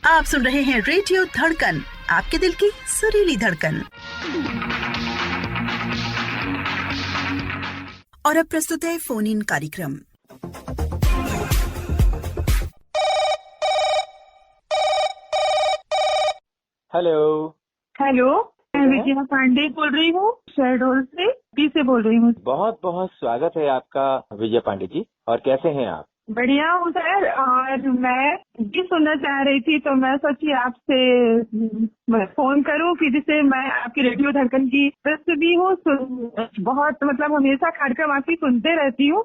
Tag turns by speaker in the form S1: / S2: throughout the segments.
S1: आप सुन रहे हैं रेडियो धड़कन, आपके दिल की सुरीली धड़कन। और अब प्रस्तुत है फोन इन कार्यक्रम।
S2: हेलो।
S3: मैं विजया पांडे बोल रही हूँ, शहडोल से बोल रही हूँ।
S2: बहुत बहुत स्वागत है आपका विजय पांडे जी। और कैसे हैं आप?
S3: बढ़िया हूँ सर। और मैं भी सुनना चाह रही थी, तो मैं सोची आपसे फोन करूँ कि जिससे मैं आपकी रेडियो धड़कन की दोस्त भी हूँ, बहुत मतलब हमेशा कार्यक्रम आपकी सुनते रहती हूँ।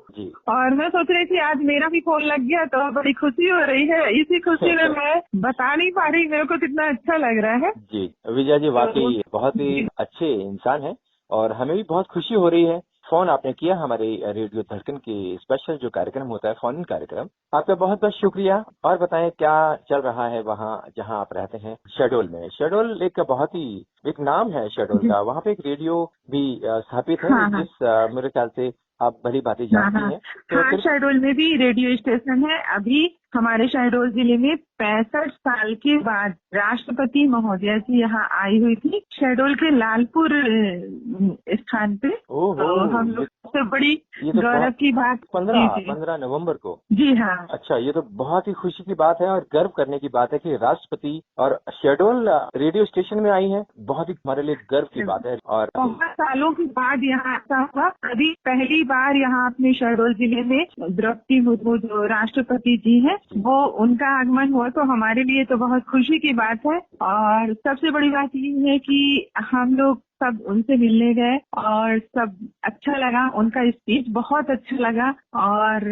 S3: और मैं सोच रही थी आज मेरा भी फोन लग गया तो बड़ी खुशी हो रही है। इसी खुशी में मैं बता नहीं पा रही मेरे को कितना अच्छा लग रहा है।
S2: जी विजया जी, वाकई बहुत ही अच्छे इंसान है और हमें भी बहुत खुशी हो रही है। फोन आपने किया हमारे रेडियो धड़कन की स्पेशल जो कार्यक्रम होता है, फोन इन कार्यक्रम। आपका बहुत बहुत शुक्रिया। और बताएं क्या चल रहा है वहाँ जहाँ आप रहते हैं, शहडोल में। शहडोल एक बहुत ही एक नाम है शहडोल का, वहाँ पे एक रेडियो भी स्थापित है।
S3: हाँ,
S2: जिस मेरे ख्याल से आप भली भांति जानती हैं।
S3: तो शहडोल में भी रेडियो स्टेशन है। अभी हमारे शहडोल जिले में 65 साल के बाद राष्ट्रपति महोदया जी यहाँ आई हुई थी, शहडोल के लालपुर स्थान पे। तो हम लोग सबसे बड़ी गौरव की बात
S2: 15 नवंबर को।
S3: जी हाँ।
S2: अच्छा, ये तो बहुत ही खुशी की बात है और गर्व करने की बात है कि राष्ट्रपति और शहडोल रेडियो स्टेशन में आई है। बहुत ही हमारे लिए गर्व की बात है। और
S3: बहुत सालों के बाद यहाँ ऐसा हुआ। अभी पहली बार यहाँ अपने शहडोल जिले में द्रौपदी मुर्मू जो राष्ट्रपति जी हैं, वो उनका आगमन हुआ, तो हमारे लिए तो बहुत खुशी की बात है। और सबसे बड़ी बात ये है कि हम लोग सब उनसे मिलने गए और सब अच्छा लगा। उनका स्पीच बहुत अच्छा लगा और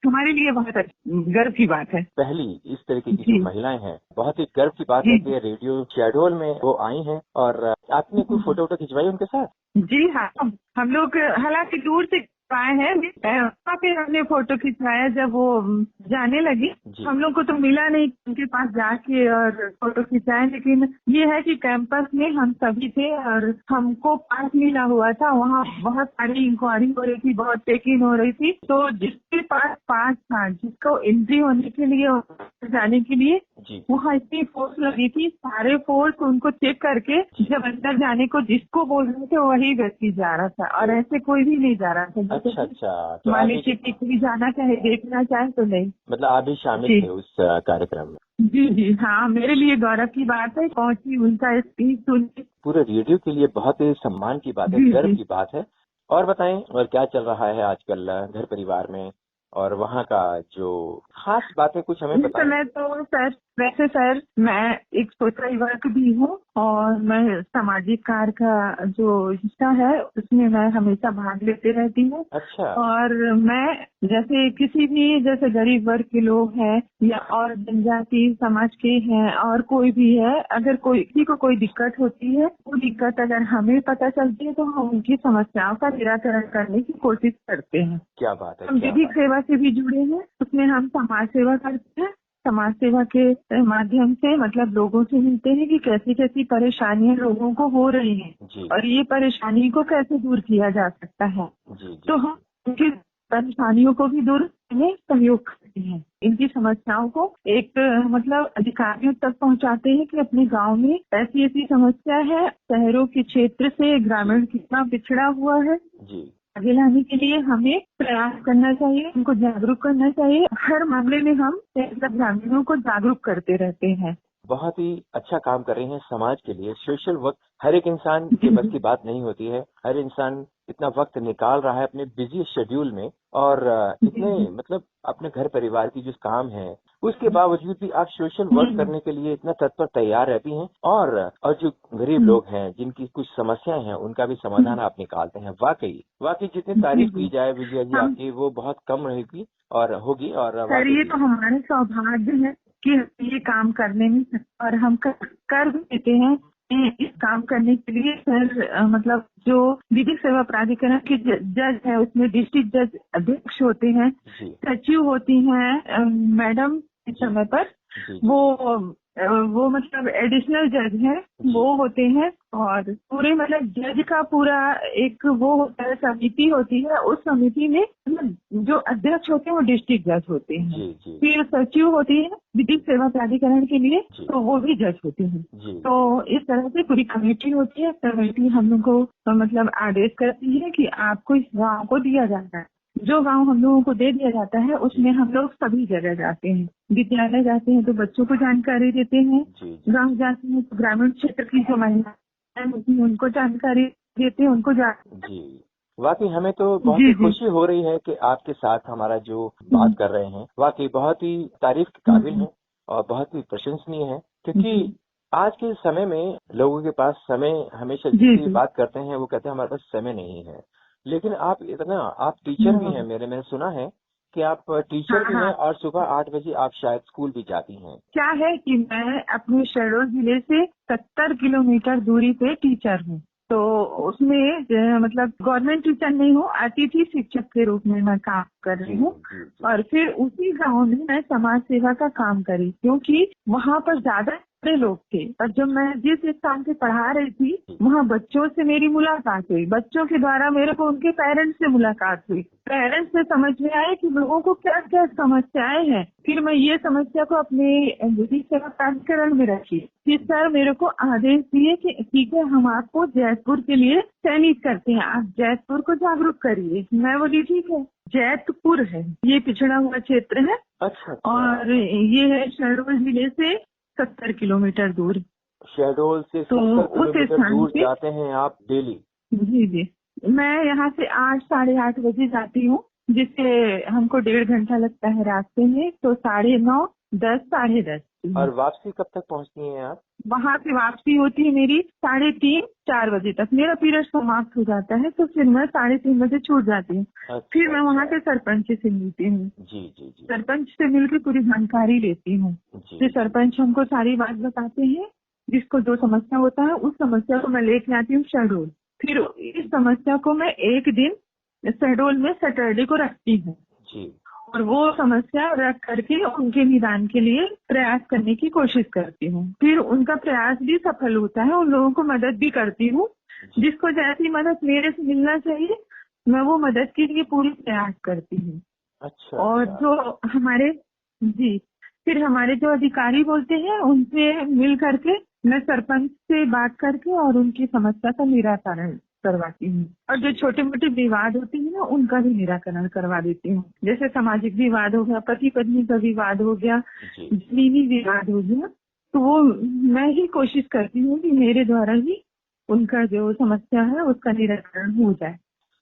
S3: हमारे लिए बहुत गर्व की बात है।
S2: पहली इस तरीके की जो महिलाएं हैं, बहुत ही गर्व की बात है कि रेडियो शहडोल में वो आई हैं। और आपने कोई फोटो खिंचवाई उनके साथ?
S3: जी हाँ, हम लोग हालांकि दूर से आए हैं, वहाँ पे हमने फोटो खिंचवाया। जब वो जाने लगी, हम लोग को तो मिला नहीं उनके पास जाके और फोटो खिंचाए, लेकिन ये है कि कैंपस में हम सभी थे और हमको पास मिला हुआ था। वहाँ बहुत सारी इंक्वायरी हो रही थी, बहुत चेकिंग हो रही थी। तो जिसके पास पास था, जिसको एंट्री होने के लिए जाने के लिए, वहाँ इतनी फोर्स लगी थी, सारे फोर्स उनको चेक करके जब अंदर जाने को जिसको बोल रहे थे वही व्यक्ति जा रहा था और ऐसे कोई भी नहीं जा रहा था।
S2: अच्छा, तो
S3: मान लीजिए कि कोई जाना चाहे, देखना चाहे तो नहीं।
S2: मतलब आप भी शामिल थे उस कार्यक्रम में?
S3: जी हाँ, मेरे लिए गौरव की बात है। पहुंची उनका स्पीच सुन के
S2: पूरे रेडियो के लिए बहुत ही सम्मान की बात है, गर्व की बात है। और बताएं, और क्या चल रहा है आजकल घर परिवार में और वहाँ का जो खास बातें कुछ हमें बताएं।
S3: मैं तो सर मैं एक सोशल वर्क भी हूँ और मैं सामाजिक कार्य का जो हिस्सा है उसमें मैं हमेशा भाग लेते रहती हूँ।
S2: अच्छा।
S3: और मैं जैसे किसी भी जैसे गरीब वर्ग के लोग हैं या और जनजाति समाज के हैं और कोई भी है, अगर किसी को कोई दिक्कत होती है, वो दिक्कत अगर हमें पता चलती है तो हम उनकी समस्याओं का निराकरण करने की कोशिश करते हैं।
S2: क्या बात है।
S3: हम विधिक सेवा से भी जुड़े हैं, उसमें हम समाज सेवा करते हैं। समाज सेवा के माध्यम से मतलब लोगों से मिलते हैं कि कैसी कैसी परेशानियां लोगों को हो रही हैं और ये परेशानी को कैसे दूर किया जा सकता है। तो हम उनकी परेशानियों को भी दूर करने में सहयोग करते हैं। इनकी समस्याओं को एक मतलब अधिकारियों तक पहुंचाते हैं कि अपने गांव में ऐसी ऐसी समस्या है। शहरों के क्षेत्र से ग्रामीण कितना पिछड़ा हुआ है, आगे लाने के लिए हमें प्रयास करना चाहिए, उनको जागरूक करना चाहिए। हर मामले में हम ग्रामीणों को जागरूक करते रहते हैं।
S2: बहुत ही अच्छा काम कर रहे हैं समाज के लिए। सोशल वर्क हर एक इंसान के बस की बात नहीं होती है। हर इंसान इतना वक्त निकाल रहा है अपने बिजी शेड्यूल में और इतने मतलब अपने घर परिवार की जो काम है उसके बावजूद भी आप सोशल वर्क करने के लिए इतना तत्पर तैयार रहती हैं। और जो गरीब लोग हैं जिनकी कुछ समस्याएं हैं उनका भी समाधान आप निकालते हैं। वाकई जितनी तारीफ की जाए विजया जी आपकी वो बहुत कम रहेगी और होगी। और
S3: सर ये तो हमारे सौभाग्य है कि ये काम करने में और हम कर भी देते हैं। इस काम करने के लिए सर मतलब जो विधिक सेवा प्राधिकरण के जज है उसमें डिस्ट्रिक्ट जज अध्यक्ष होते हैं, सचिव होती हैं मैडम, इस समय पर वो वो मतलब एडिशनल जज हैं, वो होते हैं। और पूरे मतलब जज का पूरा एक वो होता है, समिति होती है। उस समिति में जो अध्यक्ष होते हैं वो डिस्ट्रिक्ट जज होते हैं।
S2: जी, जी।
S3: फिर सचिव होती है विधिक सेवा प्राधिकरण के लिए, तो वो भी जज होते हैं। तो इस तरह से पूरी कमेटी होती है। कमेटी हम लोग को मतलब आदेश करती है कि आपको इस गाँव को दिया जाता है। जो गांव हम लोगों को दे दिया जाता है उसमें हम लोग सभी जगह जाते हैं। विद्यालय जाते हैं तो बच्चों को जानकारी देते हैं, गांव जाते हैं तो ग्रामीण क्षेत्र की जो महिलाएं होती हैं उनको जानकारी देते हैं, उनको
S2: जी। वाकई हमें तो बहुत ही खुशी हो रही है कि आपके साथ हमारा जो बात कर रहे हैं वाकई बहुत ही तारीफ के काबिल है और बहुत ही प्रशंसनीय है। क्योंकि आज के समय में लोगों के पास समय, हमेशा जिसकी बात करते हैं वो कहते हैं हमारे पास समय नहीं है। लेकिन आप टीचर भी हैं, मैंने सुना है कि आप टीचर भी हैं और सुबह 8 बजे आप शायद स्कूल भी जाती हैं।
S3: क्या है कि मैं अपने शहडोल जिले से 70 किलोमीटर दूरी पे टीचर हूँ। तो उसमें मतलब गवर्नमेंट टीचर नहीं हूँ, अतिथि शिक्षक के रूप में मैं काम कर रही हूँ। और फिर उसी गांव में मैं समाज सेवा का काम करी, क्योंकि वहाँ पर ज्यादा लोग थे। और जब मैं जिस स्थान से पढ़ा रही थी वहाँ बच्चों से मेरी मुलाकात हुई। बच्चों के द्वारा मेरे को उनके पेरेंट्स से मुलाकात हुई। पेरेंट्स से समझ में आया कि लोगों को क्या क्या समस्याएं हैं। फिर मैं ये समस्या को अपने विधिक सेवा प्राधिकरण में रखी। फिर सर मेरे को आदेश दिए कि ठीक है, हम आपको जैतपुर के लिए चयनित करते हैं, आप जैतपुर को जागरूक करिए। मैं बोली ठीक है। जैतपुर है, ये पिछड़ा हुआ क्षेत्र है।
S2: अच्छा।
S3: और ये है शहडोल जिले से 70 किलोमीटर दूर।
S2: शहडोल से 70 किलोमीटर दूर जाते हैं आप डेली?
S3: जी। मैं यहाँ से 8 साढ़े 8 बजे जाती हूँ, जिससे हमको 1.5 घंटा लगता है रास्ते में। तो 9:30, 10, साढ़े 10।
S2: और वापसी कब तक पहुँचती हैं आप?
S3: वहाँ से वापसी होती है मेरी 3:30, 4 बजे तक। मेरा पीरियड समाप्त हो जाता है तो फिर मैं 3:30 बजे छूट जाती हूँ।
S2: अच्छा,
S3: फिर मैं वहाँ के सरपंच से मिलती हूँ।
S2: जी।
S3: सरपंच से मिलकर पूरी जानकारी लेती हूँ। फिर सरपंच हमको सारी बात बताते हैं। जिसको जो समस्या होता है उस समस्या को मैं लेके आती हूँ शहडोल। फिर इस समस्या को मैं एक दिन शहडोल में सैटरडे को रखती हूँ और वो समस्या रख करके उनके निदान के लिए प्रयास करने की कोशिश करती हूँ। फिर उनका प्रयास भी सफल होता है, उन लोगों को मदद भी करती हूँ। जिसको जैसी मदद मेरे से मिलना चाहिए मैं वो मदद के लिए पूरी प्रयास करती हूँ।
S2: अच्छा।
S3: और जो फिर हमारे जो अधिकारी बोलते हैं उनसे मिल करके मैं सरपंच से बात करके और उनकी समस्या का निराकरण करवाती हूँ। और जो छोटे मोटे विवाद होते हैं ना उनका भी निराकरण करवा देती हूँ। जैसे सामाजिक विवाद हो गया, पति पत्नी का विवाद हो गया, जमीनी विवाद हो गया, तो वो मैं ही कोशिश करती हूँ कि मेरे द्वारा ही उनका जो समस्या है उसका निराकरण हो जाए।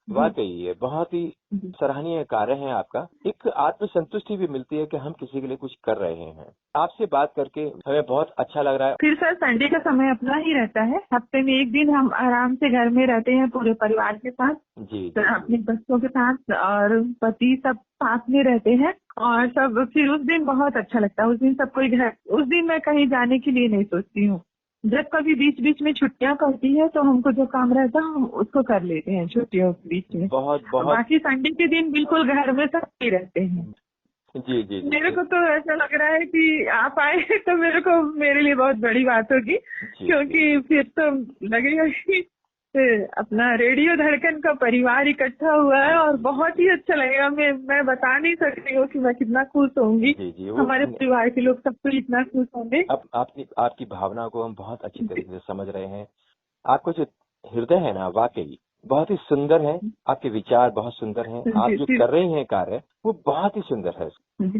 S2: वाकई ये बहुत ही सराहनीय कार्य है आपका। एक आत्मसंतुष्टि भी मिलती है कि हम किसी के लिए कुछ कर रहे हैं। आपसे बात करके हमें बहुत अच्छा लग रहा है।
S3: फिर सर संडे का समय अपना ही रहता है। हफ्ते में एक दिन हम आराम से घर में रहते हैं पूरे परिवार के साथ। अपने बच्चों के साथ और पति सब साथ में रहते हैं और सब। फिर उस दिन बहुत अच्छा लगता है। उस दिन सब कोई घर, उस दिन मैं कहीं जाने के लिए नहीं सोचती हूँ। जब कभी बीच बीच में छुट्टियां पड़ती है तो हमको जो काम रहता है हम उसको कर लेते हैं छुट्टियों के बीच में।
S2: बहुत
S3: बाकी संडे के दिन बिल्कुल घर में सब ही रहते हैं।
S2: जी।
S3: मेरे को तो ऐसा लग रहा है कि आप आए तो मेरे लिए बहुत बड़ी बात होगी, क्योंकि फिर तो लगेगा कि अपना रेडियो धड़कन का परिवार इकट्ठा हुआ है और बहुत ही अच्छा लगेगा। मैं बता नहीं सकती हूँ कि मैं कितना खुश होंगी। हमारे परिवार के लोग सब तो इतना खुश होंगे।
S2: आपकी भावना को हम बहुत अच्छी तरीके से समझ रहे हैं। आपका जो हृदय है ना वाकई बहुत ही सुंदर है। आपके विचार बहुत सुंदर हैं। आप जो कर रहे हैं कार्य वो बहुत ही सुंदर है।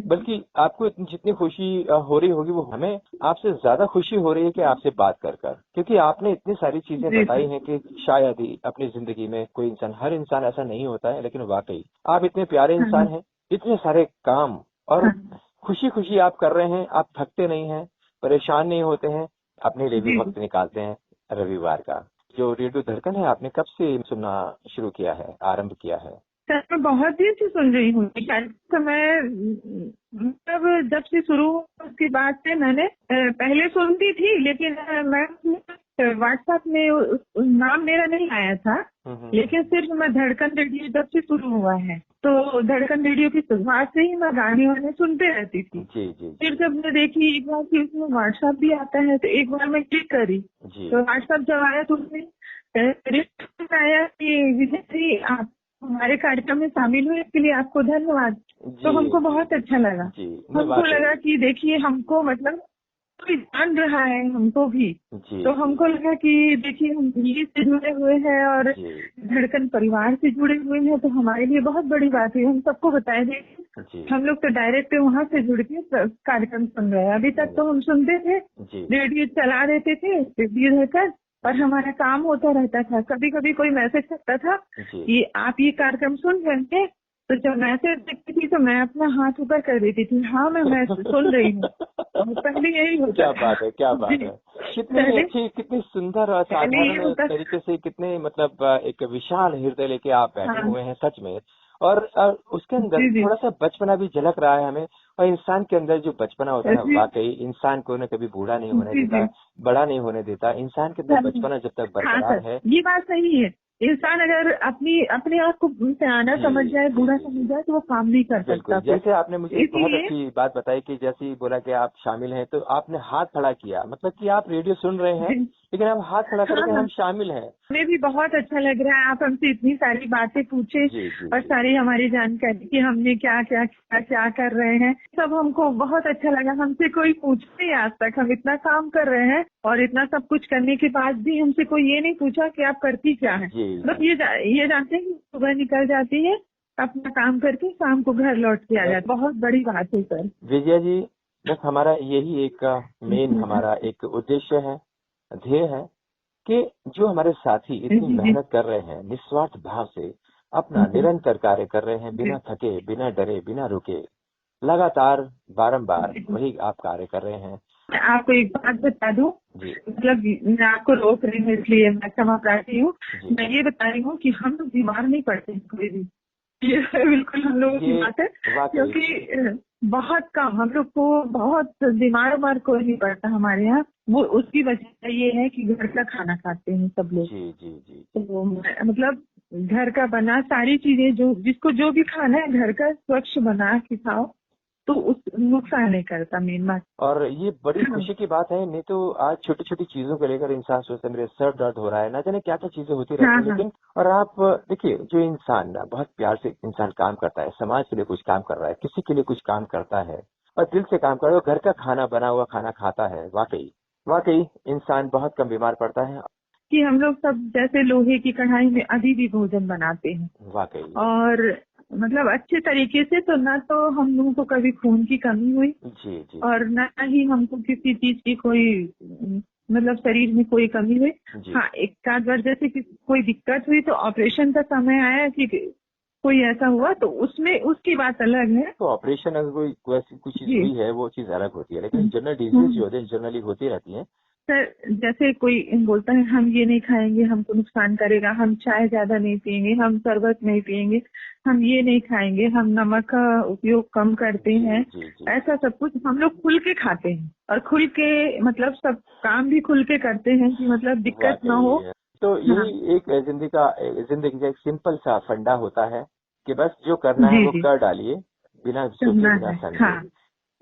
S2: बल्कि आपको जितनी खुशी हो रही होगी वो हमें आपसे ज्यादा खुशी हो रही है कि आपसे बात कर क्योंकि आपने इतनी सारी चीजें बताई हैं कि शायद ही अपनी जिंदगी में कोई इंसान, हर इंसान ऐसा नहीं होता है, लेकिन वाकई आप इतने प्यारे इंसान हैं। इतने सारे काम और खुशी खुशी आप कर रहे हैं। आप थकते नहीं हैं, परेशान नहीं होते हैं, अपने लिए भी वक्त निकालते हैं। रविवार का जो रेडियो धड़कन है आपने कब से सुनना शुरू किया है, आरंभ किया है?
S3: सर मैं बहुत दिन से सुन रही हूँ। मैं मतलब जब से शुरू उसके बाद से मैंने पहले सुनती थी, लेकिन मैं व्हाट्सएप में नाम मेरा नहीं आया था। लेकिन सिर्फ मैं धड़कन रेडियो जब से शुरू हुआ है तो धड़कन रेडियो की शुरुआत से ही मैं गाने वाने सुनते रहती थी। फिर जब मैं देखी एक बार कि उसमें व्हाट्सएप भी आता है तो एक बार मैं क्लिक करी तो व्हाट्सएप जब आया तो उसमें आया कि विजय जी आप हमारे कार्यक्रम में शामिल हुए इसके लिए आपको धन्यवाद। तो हमको बहुत अच्छा लगा। हमको लगा कि देखिए हमको मतलब कोई जान रहा है हमको भी। तो हमको लगा कि देखिए हम दिल्ली से जुड़े हुए हैं और धड़कन परिवार से जुड़े हुए हैं तो हमारे लिए बहुत बड़ी बात है। हम सबको बताए देंगे। हम लोग तो डायरेक्ट वहाँ से जुड़ के कार्यक्रम सुन रहे हैं। अभी तक तो हम सुनते थे, रेडियो चला देते थे रेडियो रहकर और हमारा काम होता रहता था। कभी कभी कोई मैसेज करता था कि आप ये कार्यक्रम सुन रहे हैं तो जब मैसेज देखती थी तो मैं अपना हाथ ऊपर कर देती थी, हाँ मैं सुन रही हूँ। पहले यही होता।
S2: क्या बात है, क्या बात है। कितनी अच्छी, कितनी सुंदर और साधारण तरीके से, कितने मतलब एक विशाल हृदय लेके आप बैठे हुए हैं सच में। और उसके अंदर थोड़ा सा बचपना भी झलक रहा है हमें। और इंसान के अंदर जो बचपना होता है वाकई इंसान को न कभी बूढ़ा नहीं होने देता, बड़ा नहीं होने देता। इंसान के अंदर बचपना जब तक बरकरार है।
S3: ये बात सही है। इंसान अगर अपने आप को सियाना समझ जाए, बूढ़ा समझ जाए तो वो काम नहीं कर सकता।
S2: जैसे आपने मुझे बहुत अच्छी बात बताई कि जैसे बोला कि आप शामिल हैं तो आपने हाथ खड़ा किया, मतलब कि आप रेडियो सुन रहे हैं लेकिन आप हाथ खड़ा करके हम शामिल हैं।
S3: हमें भी बहुत अच्छा लग रहा है आप हमसे इतनी सारी बातें पूछे और सारी हमारी जानकारी कि हमने क्या क्या क्या क्या कर रहे हैं, सब हमको बहुत अच्छा लगा। हमसे कोई पूछे नहीं आज तक, हम इतना काम कर रहे हैं और इतना सब कुछ करने के बाद भी हमसे कोई ये नहीं पूछा कि आप करती क्या है। बस ये जानते हैं कि सुबह निकल जाती है अपना काम करके शाम को घर लौट के आ जाते। बहुत बड़ी बात है सर।
S2: विजया जी, बस हमारा यही एक मेन हमारा एक उद्देश्य है, ध्येय है कि जो हमारे साथी इतनी मेहनत कर रहे हैं निस्वार्थ भाव से, अपना निरंतर कार्य कर रहे हैं, बिना थके, बिना डरे, बिना रुके, लगातार बारंबार वही आप कार्य कर रहे हैं।
S3: मैं आपको एक बात बता दूं, मतलब मैं आपको रोक रही हूँ इसलिए मैं क्षमा प्रार्थी हूँ। मैं ये बता रही हूँ कि हम लोग बीमार नहीं पड़ते कोई भी। ये बिल्कुल हम लोगों की बात है, क्योंकि बहुत कम हम लोग को बहुत बीमार कोई नहीं पड़ता हमारे यहाँ। वो उसकी वजह ये है कि घर का खाना खाते हैं सब लोग। तो मतलब घर का बना सारी चीजें जो जिसको जो भी खाना है घर का स्वच्छ बना के खाओ तो उस नुकसान नहीं करता मेन बात।
S2: और ये बड़ी खुशी की बात है। नहीं तो आज छोटी छोटी चीजों को लेकर इंसान सोचता है मेरे सर दर्द हो रहा है, ना जाने क्या क्या चीजें होती रहती हैं। लेकिन और आप देखिए जो इंसान बहुत प्यार से इंसान काम करता है, समाज के लिए कुछ काम कर रहा है, किसी के लिए कुछ काम करता है और दिल से काम कर रहा है, घर का खाना बना हुआ खाना खाता है, वाकई इंसान बहुत कम बीमार पड़ता है।
S3: कि हम लोग सब जैसे लोहे की कढ़ाई में अभी भी भोजन बनाते हैं
S2: वाकई,
S3: और मतलब अच्छे तरीके से। तो ना तो हम लोगों को कभी खून की कमी हुई और ना ही हमको किसी चीज की कोई मतलब शरीर में कोई कमी हुई। हाँ, एक आध बार जैसे कि कोई दिक्कत हुई तो ऑपरेशन का समय आया कि कोई ऐसा हुआ तो उसमें उसकी बात अलग है।
S2: तो ऑपरेशन अगर कोई वैसी कुछ चीज हुई है वो चीज अलग होती है, लेकिन जनरल डिजीज जो होते हैं जनरली होती रहती है।
S3: सर जैसे कोई बोलता है हम ये नहीं खाएंगे हमको नुकसान करेगा, हम चाय ज्यादा नहीं पियेंगे, हम शरबत नहीं पियेंगे, हम ये नहीं खाएंगे, हम नमक का उपयोग कम करते हैं, ऐसा सब कुछ हम लोग खुल के खाते हैं और खुल के मतलब सब काम भी खुल के करते हैं कि मतलब दिक्कत ना हो।
S2: तो यही एक जिंदगी का एक सिंपल सा फंडा होता है कि बस जो करना है वो कर डालिए बिना सोचे बिना समझे।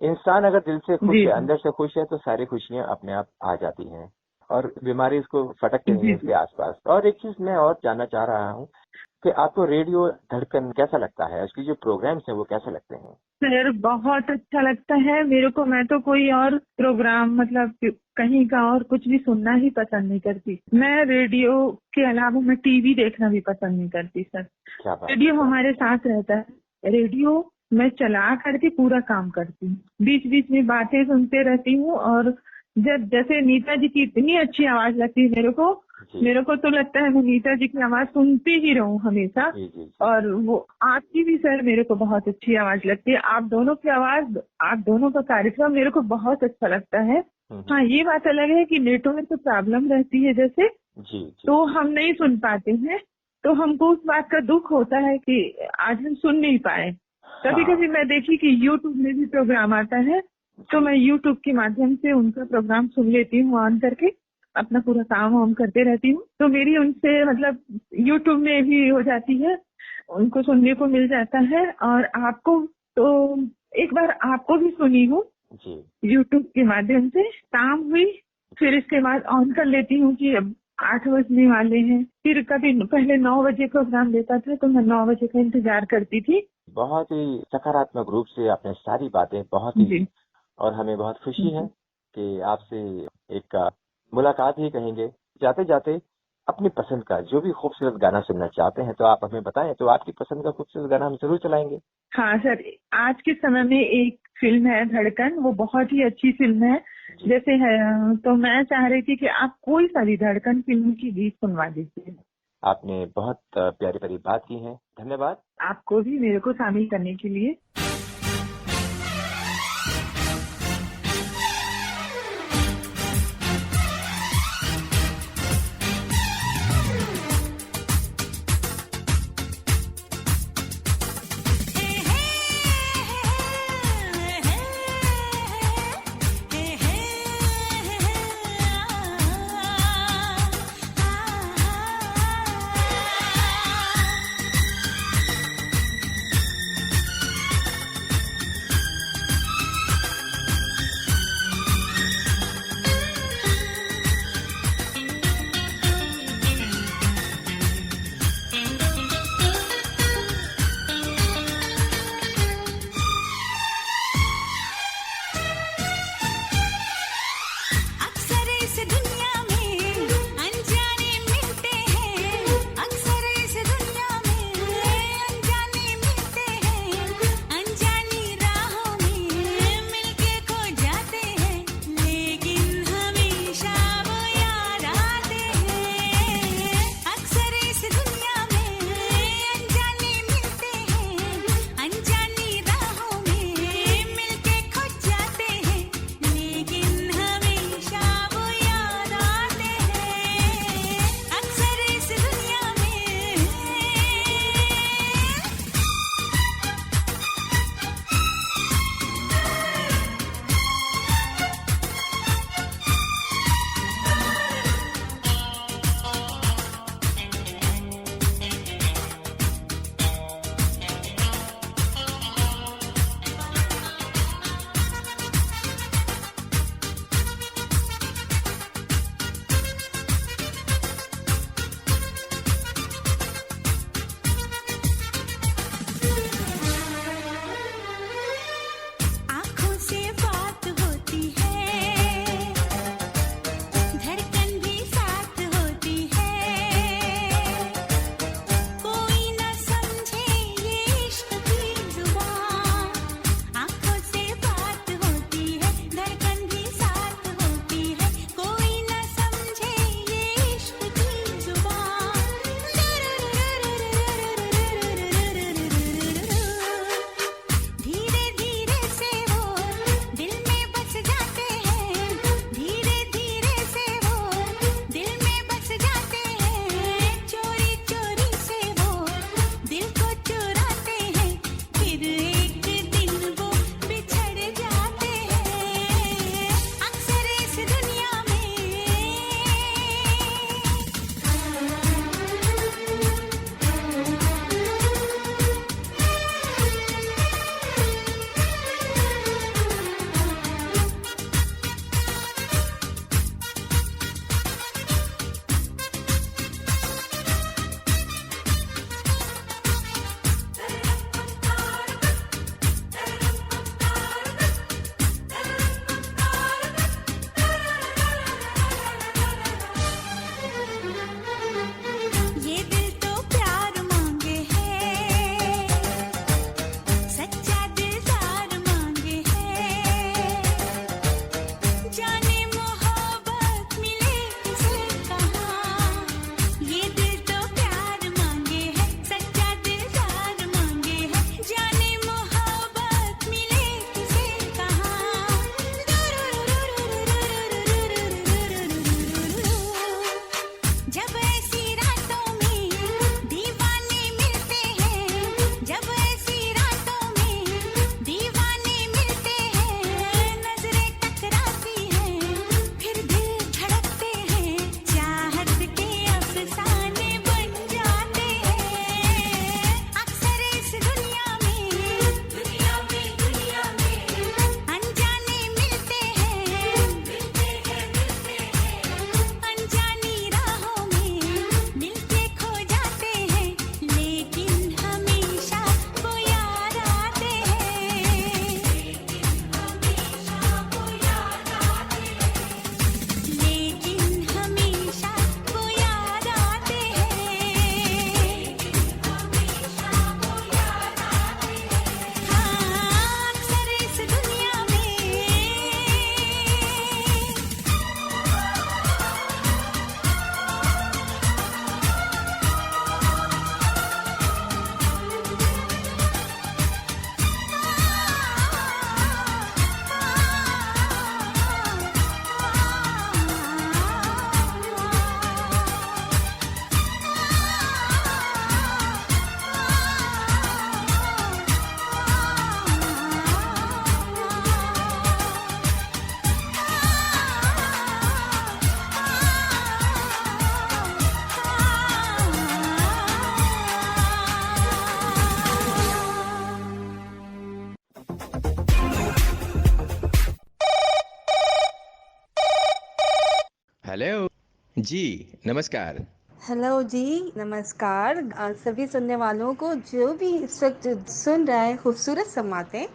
S2: इंसान अगर दिल से खुश है, अंदर से खुश है तो सारी खुशियां अपने आप आ जाती हैं और बीमारी उसको फटकती नहीं है उसके आसपास। और एक चीज मैं और जानना चाह रहा हूँ कि आपको रेडियो धड़कन कैसा लगता है, उसकी जो प्रोग्राम्स हैं वो कैसे लगते हैं?
S3: सर बहुत अच्छा लगता है मेरे को। मैं तो कोई और प्रोग्राम मतलब कहीं का और कुछ भी सुनना ही पसंद नहीं करती। मैं रेडियो के अलावा मैं टीवी देखना भी पसंद नहीं करती सर। रेडियो हमारे साथ रहता है, रेडियो मैं चला करके पूरा काम करती हूँ, बीच बीच में बातें सुनते रहती हूँ। और जब जैसे नीता जी की इतनी अच्छी आवाज लगती है मेरे को तो लगता है मैं नीता जी की आवाज सुनती ही रहूं हमेशा। और वो आपकी भी सर मेरे को बहुत अच्छी आवाज लगती है। आप दोनों की आवाज, आप दोनों का कार्यक्रम मेरे को बहुत अच्छा लगता है। हाँ, ये बात अलग है कि नेटवर्क प्रॉब्लम रहती है जैसे तो हम नहीं सुन पाते हैं, तो हमको उस बात का दुख होता है कि आज हम सुन नहीं पाए। कभी कभी मैं देखी कि यूट्यूब में भी प्रोग्राम आता है तो मैं यूट्यूब के माध्यम से उनका प्रोग्राम सुन लेती हूँ ऑन करके। अपना पूरा काम वाम करते रहती हूँ, तो मेरी उनसे मतलब यूट्यूब में भी हो जाती है, उनको सुनने को मिल जाता है। और आपको तो एक बार आपको भी सुनी हूँ यूट्यूब के माध्यम से, शाम हुई फिर इसके बाद ऑन कर लेती हूँ कि अब 8 बजने वाले हैं। फिर कभी पहले 9 बजे प्रोग्राम देता था तो मैं 9 बजे का इंतजार करती थी।
S2: बहुत ही सकारात्मक रूप से आपने सारी बातें बहुत ही, और हमें बहुत खुशी है कि आपसे एक मुलाकात ही कहेंगे। जाते जाते अपनी पसंद का जो भी खूबसूरत गाना सुनना चाहते हैं तो आप हमें बताएं, तो आपकी पसंद का खूबसूरत गाना हम जरूर चलाएंगे।
S3: हाँ सर, आज के समय में एक फिल्म है धड़कन, वो बहुत ही अच्छी फिल्म है जैसे है, तो मैं चाह रही थी कि आप कोई सा भी धड़कन फिल्म की गीत सुनवा दीजिए।
S2: आपने बहुत प्यारी प्यारी बात की है, धन्यवाद।
S3: आपको भी मेरे को शामिल करने के लिए।
S4: हेलो जी, नमस्कार।
S5: हेलो जी, नमस्कार। सभी सुनने वालों को जो भी इस वक्त सुन रहा है खूबसूरत समातें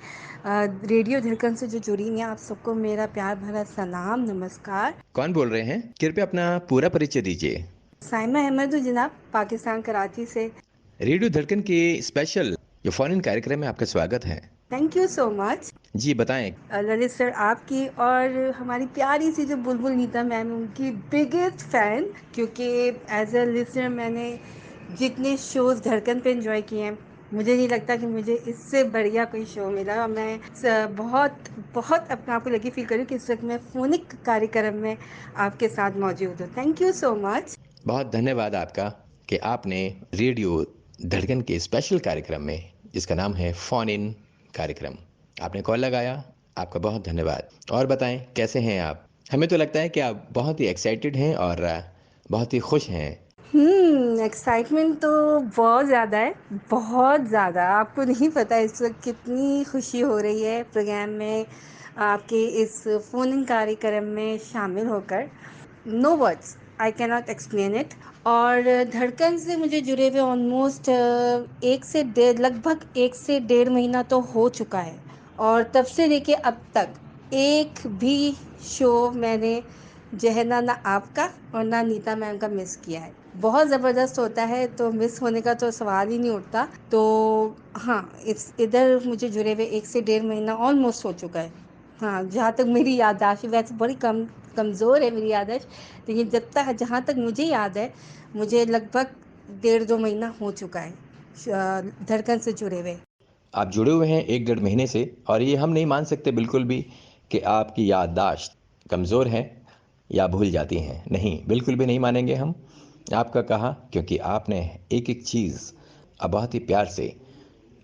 S5: रेडियो धड़कन से जो जुड़ी हैं, आप सबको मेरा प्यार भरा सलाम, नमस्कार।
S4: कौन बोल रहे हैं? कृपया अपना पूरा परिचय दीजिए।
S5: साइमा अहमद हूँ जनाब, पाकिस्तान कराची से।
S4: रेडियो धड़कन के स्पेशल जो फ़ोन-इन कार्यक्रम में आपका स्वागत है।
S5: Thank you so much.
S4: जी, बताएं।
S5: ललित सर आपकी और हमारी प्यारी सी जो बुलबुल नीता मैम, उनकी बिगेस्ट फ़ैन, क्योंकि एज अ लिसनर मैंने जितने शोज़ धड़कन पे एंजॉय किए हैं, मुझे नहीं लगता कि मुझे इससे बढ़िया कोई शो मिला। और मैं बहुत बहुत अपने आप को लकी फील करूँ कि इस वक्त मैं फ़ोनिक कार्यक्रम में आपके साथ मौजूद हूँ। Thank you so much.
S4: बहुत धन्यवाद आपका कि आपने रेडियो धड़कन के स्पेशल कार्यक्रम में, जिसका नाम है फ़ोन-इन कार्यक्रम, आपने कॉल लगाया। आपका बहुत धन्यवाद। और बताएं, कैसे हैं आप? हमें तो लगता है कि आप बहुत ही एक्साइटेड हैं और बहुत ही खुश हैं।
S5: एक्साइटमेंट तो बहुत ज़्यादा है, बहुत ज़्यादा। आपको नहीं पता इस वक्त कितनी खुशी हो रही है प्रोग्राम में, आपके इस फ़ोन इन कार्यक्रम में शामिल होकर। No words, I can not explain it. और धड़कन से मुझे जुड़े हुए ऑलमोस्ट लगभग 1 से 1.5 महीना तो हो चुका है। और तब से लेके अब तक एक भी शो मैंने जो है ना आपका और ना नीता मैम का मिस किया है। बहुत ज़बरदस्त होता है, तो मिस होने का तो सवाल ही नहीं उठता। तो हाँ, इधर मुझे जुड़े हुए 1 से 1.5 महीना ऑलमोस्ट हो चुका है। हाँ, जहाँ तक मेरी याददाश्त, वैसे बड़ी कमज़ोर है मेरी याददाश्त, लेकिन जहाँ तक मुझे याद है, मुझे लगभग 1.5-2 महीना हो चुका है धड़कन से जुड़े हुए।
S4: आप जुड़े हुए हैं 1 डेढ़ महीने से, और ये हम नहीं मान सकते बिल्कुल भी कि आपकी याददाश्त कमज़ोर है या भूल जाती हैं। नहीं, बिल्कुल भी नहीं मानेंगे हम आपका कहा, क्योंकि आपने एक एक चीज़ अब बहुत ही प्यार से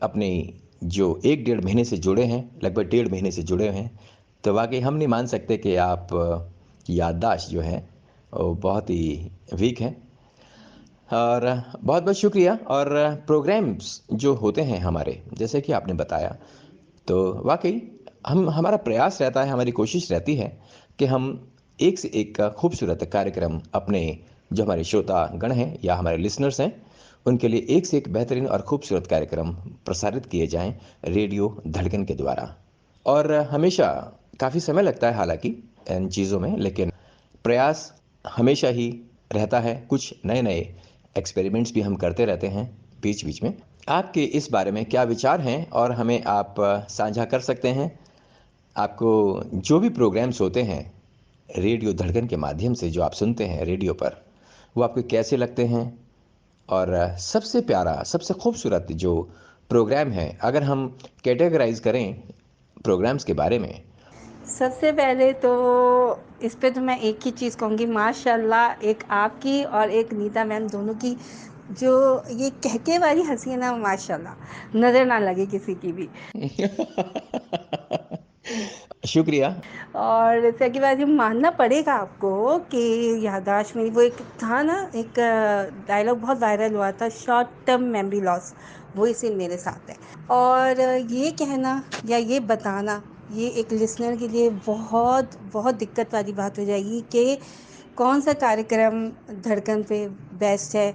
S4: अपने जो 1 डेढ़ महीने से जुड़े हैं, लगभग 1.5 महीने से जुड़े हैं, तो वाकई हम नहीं मान सकते कि आप की याददाश्त जो है वो बहुत ही वीक है। और बहुत बहुत शुक्रिया। और प्रोग्राम्स जो होते हैं हमारे, जैसे कि आपने बताया, तो वाकई हमारा प्रयास रहता है, हमारी कोशिश रहती है कि हम एक से एक का खूबसूरत कार्यक्रम अपने जो हमारे श्रोता गण हैं या हमारे लिसनर्स हैं, उनके लिए एक से एक बेहतरीन और खूबसूरत कार्यक्रम प्रसारित किए जाएं रेडियो धड़कन के द्वारा। और हमेशा काफ़ी समय लगता है हालांकि इन चीज़ों में, लेकिन प्रयास हमेशा ही रहता है। कुछ नए नए एक्सपेरिमेंट्स भी हम करते रहते हैं बीच बीच में। आपके इस बारे में क्या विचार हैं, और हमें आप साझा कर सकते हैं? आपको जो भी प्रोग्राम्स होते हैं रेडियो धड़कन के माध्यम से, जो आप सुनते हैं रेडियो पर, वो आपको कैसे लगते हैं? और सबसे प्यारा, सबसे खूबसूरत जो प्रोग्राम है, अगर हम कैटेगराइज करें प्रोग्राम्स के बारे में।
S5: सबसे पहले तो इस पे तो मैं एक ही चीज़ कहूँगी, माशाल्लाह, एक आपकी और एक नीता मैम दोनों की जो ये कहके वाली हंसी है ना, माशाल्लाह नज़र ना लगे किसी की भी।
S4: शुक्रिया।
S5: और सेकंड बात, ये मानना पड़ेगा आपको कि याददाश्त मेरी, वो एक था ना, एक डायलॉग बहुत वायरल हुआ था, शॉर्ट टर्म मेमोरी लॉस, वो इसी मेरे साथ है। और ये कहना या ये बताना, ये एक लिसनर के लिए बहुत बहुत दिक्कत वाली बात हो जाएगी कि कौन सा कार्यक्रम धड़कन पे बेस्ट है,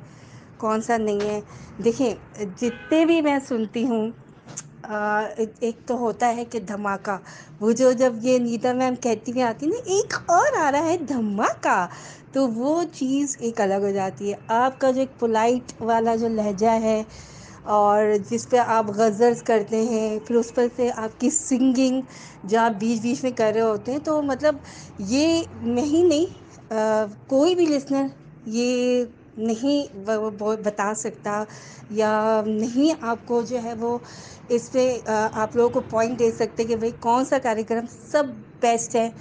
S5: कौन सा नहीं है। देखिए, जितने भी मैं सुनती हूँ, एक तो होता है कि धमाका, वो जो जब ये नीता मैम कहती हुई आती ना, एक और आ रहा है धमाका, तो वो चीज़ एक अलग हो जाती है। आपका जो एक पोलाइट वाला जो लहजा है, और जिस पे आप गज़ल्स करते हैं, फिर उस पर से आपकी सिंगिंग जो आप बीच बीच में कर रहे होते हैं, तो मतलब ये नहीं, कोई भी लिसनर ये नहीं बता सकता, या नहीं आपको जो है वो इस पे आप लोगों को पॉइंट दे सकते कि भाई कौन सा कार्यक्रम सब बेस्ट है,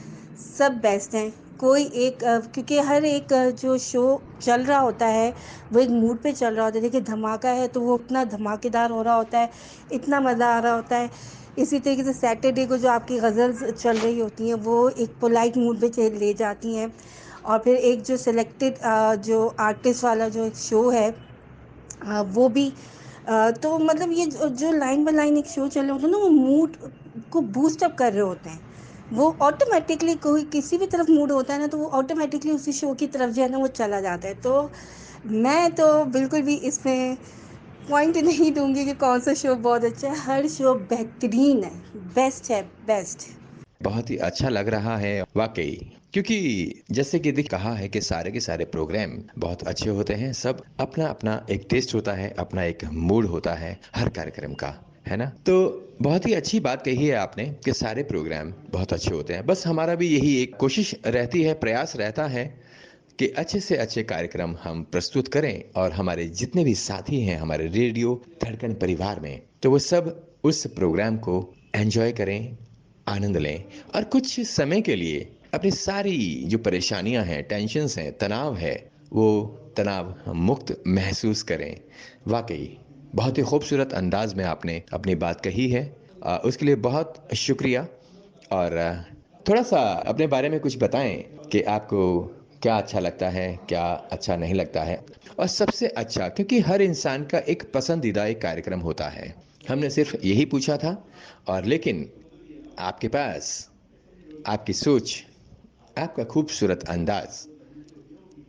S5: सब बेस्ट हैं। कोई एक क्योंकि हर एक जो शो चल रहा होता है वो एक मूड पे चल रहा होता है। देखिए, धमाका है तो वो इतना धमाकेदार हो रहा होता है, इतना मज़ा आ रहा होता है। इसी तरीके से सैटरडे को जो आपकी गज़ल्स चल रही होती हैं, वो एक पोलाइट मूड पे ले जाती हैं। और फिर एक जो सिलेक्टेड जो आर्टिस्ट वाला जो एक शो है, वो भी तो मतलब ये जो लाइन बाय लाइन एक शो चल रहे होते हैं ना, वो मूड को बूस्ट अप कर रहे होते हैं। वो ऑटोमेटिकली कोई किसी भी तरफ मूड होता है ना, तो वो ऑटोमेटिकली उसी शो की तरफ जो है ना वो चला जाता है। तो मैं तो बिल्कुल भी इसमें पॉइंट नहीं दूंगी कि कौन सा शो बहुत अच्छा है। हर शो बेहतरीन है, बेस्ट है, बेस्ट।
S4: बहुत ही अच्छा लग रहा है वाकई, क्योंकि जैसे कि कहा है कि सारे के सारे प्रोग्राम बहुत अच्छे होते हैं। सब अपना अपना एक टेस्ट होता है, अपना एक मूड होता है हर कार्यक्रम का, है ना। तो बहुत ही अच्छी बात कही है आपने कि सारे प्रोग्राम बहुत अच्छे होते हैं। बस हमारा भी यही एक कोशिश रहती है, प्रयास रहता है कि अच्छे से अच्छे कार्यक्रम हम प्रस्तुत करें, और हमारे जितने भी साथी हैं हमारे रेडियो धड़कन परिवार में, तो वो सब उस प्रोग्राम को एंजॉय करें, आनंद लें, और कुछ समय के लिए अपनी सारी जो परेशानियां हैं, टेंशन्स हैं, तनाव है, वो तनाव मुक्त महसूस करें। वाकई बहुत ही खूबसूरत अंदाज में आपने अपनी बात कही है, उसके लिए बहुत शुक्रिया। और थोड़ा सा अपने बारे में कुछ बताएं कि आपको क्या अच्छा लगता है, क्या अच्छा नहीं लगता है, और सबसे अच्छा, क्योंकि हर इंसान का एक पसंदीदा एक कार्यक्रम होता है। हमने सिर्फ यही पूछा था, और लेकिन आपके पास आपकी सोच, आपका खूबसूरत अंदाज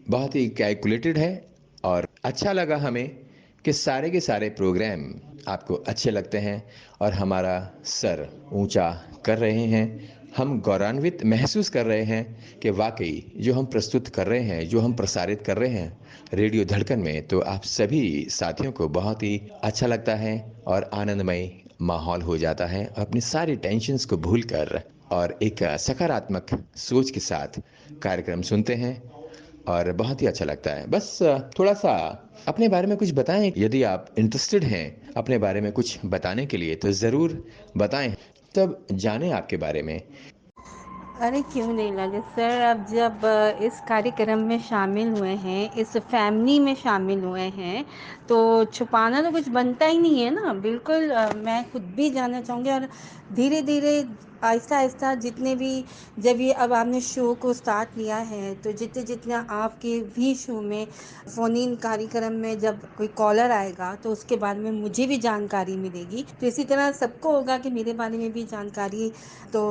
S4: बहुत ही कैलकुलेटेड है, और अच्छा लगा हमें कि सारे के सारे प्रोग्राम आपको अच्छे लगते हैं और हमारा सर ऊंचा कर रहे हैं। हम गौरवान्वित महसूस कर रहे हैं कि वाकई जो हम प्रस्तुत कर रहे हैं, जो हम प्रसारित कर रहे हैं रेडियो धड़कन में, तो आप सभी साथियों को बहुत ही अच्छा लगता है और आनंदमय माहौल हो जाता है। अपनी सारी टेंशन्स को भूलकर और एक सकारात्मक सोच के साथ कार्यक्रम सुनते हैं, और बहुत ही अच्छा लगता है। बस थोड़ा सा अपने बारे में कुछ बताएं, यदि आप इंटरेस्टेड हैं अपने बारे में कुछ बताने के लिए, तो ज़रूर बताएं, तब जानें आपके बारे में।
S5: अरे क्यों नहीं लगे सर, अब जब इस कार्यक्रम में शामिल हुए हैं, इस फैमिली में शामिल हुए हैं, तो छुपाना तो कुछ बनता ही नहीं है ना। बिल्कुल मैं खुद भी जानना चाहूँगी। और धीरे धीरे आहिस्ता आहिस्ता जितने भी, जब ये अब आपने शो को स्टार्ट किया है, तो जितने जितने आपके भी शो में फ़ोन इन कार्यक्रम में जब कोई कॉलर आएगा, तो उसके बारे में मुझे भी जानकारी मिलेगी। तो इसी तरह सबको होगा कि मेरे बारे में भी जानकारी तो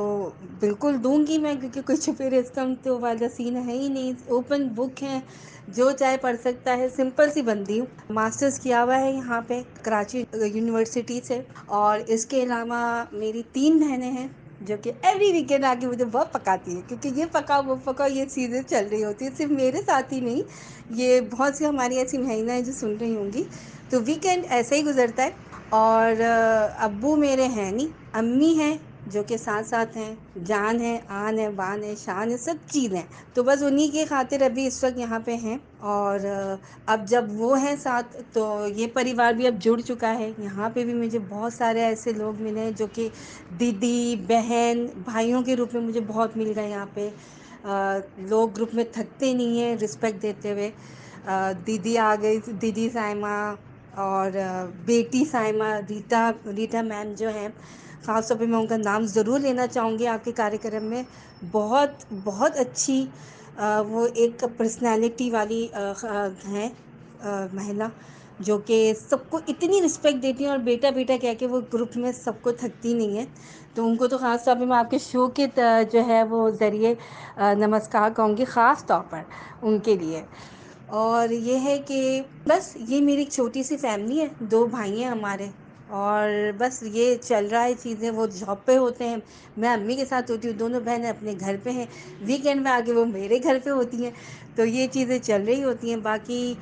S5: बिल्कुल दूंगी मैं, क्योंकि कोई छुपे रुस्तम तो वाला सीन है ही नहीं। ओपन बुक है, जो चाहे पढ़ सकता है। सिंपल सी बंदी हूँ, मास्टर्स किया हुआ है यहाँ पे कराची यूनिवर्सिटी से। और इसके अलावा मेरी 3 बहनें हैं जो कि एवरी वीकेंड आके मुझे बहुत पकाती है, क्योंकि ये पकाओ वो पकाओ ये चीज़ें चल रही होती है। सिर्फ मेरे साथ ही नहीं, ये बहुत सी हमारी ऐसी महिलाएं जो सुन रही होंगी। तो वीकेंड ऐसे ही गुजरता है। और अब्बू मेरे हैं नहीं, अम्मी हैं जो कि साथ साथ हैं, जान है, आन है, बान है, शान है, सब चीज़ हैं। तो बस उन्हीं के खातिर अभी इस वक्त यहाँ पे हैं। और अब जब वो हैं साथ, तो ये परिवार भी अब जुड़ चुका है। यहाँ पे भी मुझे बहुत सारे ऐसे लोग मिले हैं जो कि दीदी, बहन, भाइयों के रूप में मुझे बहुत मिल गए यहाँ पे। लोग ग्रुप में थकते नहीं हैं रिस्पेक्ट देते हुए। दीदी आ गई, दीदी साइमा, और बेटी साइमा, रीटा रीटा मैम जो हैं, ख़ास तौर पे मैं उनका नाम ज़रूर लेना चाहूँगी आपके कार्यक्रम में। बहुत बहुत अच्छी वो एक पर्सनैलिटी वाली हैं महिला, जो कि सबको इतनी रिस्पेक्ट देती हैं, और बेटा बेटा कह के वो ग्रुप में सबको थकती नहीं है। तो उनको तो ख़ास तौर पे मैं आपके शो के जो है वो ज़रिए नमस्कार कहूँगी, ख़ास तौर पर उनके लिए। और ये है कि बस ये मेरी एक छोटी सी फैमिली है, 2 भाई हैं हमारे, और बस ये चल रहा है चीज़ें। वो जॉब पे होते हैं, मैं अम्मी के साथ होती हूँ, दोनों बहनें अपने घर पे हैं। वीकेंड में आके वो मेरे घर पे होती हैं। तो ये चीज़ें चल रही होती हैं। बाकी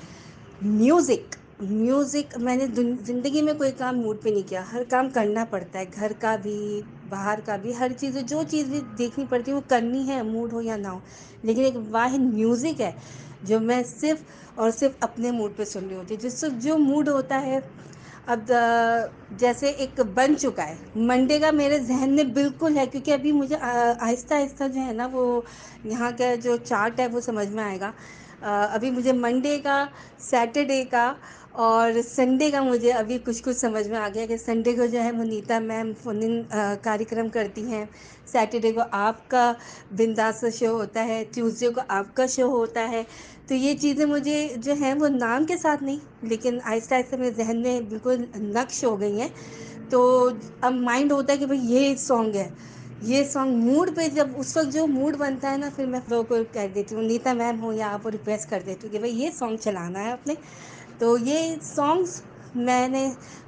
S5: म्यूज़िक म्यूज़िक मैंने ज़िंदगी में कोई काम मूड पे नहीं किया। हर काम करना पड़ता है, घर का भी, बाहर का भी, हर चीज़ जो चीज़ भी देखनी पड़ती है वो करनी है, मूड हो या ना हो। लेकिन एक वाहिद म्यूज़िक है जो मैं सिर्फ़ और सिर्फ़ अपने मूड पे सुन रही होती हूँ। जिससे जो मूड होता है, अब जैसे एक बन चुका है मंडे का मेरे जहन में बिल्कुल है, क्योंकि अभी मुझे आहिस्ता आहिस्ता जो है ना वो यहाँ का जो चार्ट है वो समझ में आएगा। अभी मुझे मंडे का, सैटरडे का और संडे का मुझे अभी कुछ कुछ समझ में आ गया कि संडे को जो है वो नीता मैम फ़ोन इन कार्यक्रम करती हैं, सैटरडे को आपका बिंदास शो होता है, ट्यूसडे को आपका शो होता है। तो ये चीज़ें मुझे जो हैं वो नाम के साथ नहीं, लेकिन आहिस्ता आहिस्ता मेरे जहन में बिल्कुल नक्श हो गई हैं। तो अब माइंड होता है कि भाई ये सॉन्ग है, ये सॉन्ग मूड पे, जब उस वक्त जो मूड बनता है ना, फिर मैं फ्लो को कह देती हूँ, नीता मैम हो या आप, रिक्वेस्ट कर देती हूँ कि भाई ये सॉन्ग चलाना है अपने। तो ये सॉन्ग्स मैंने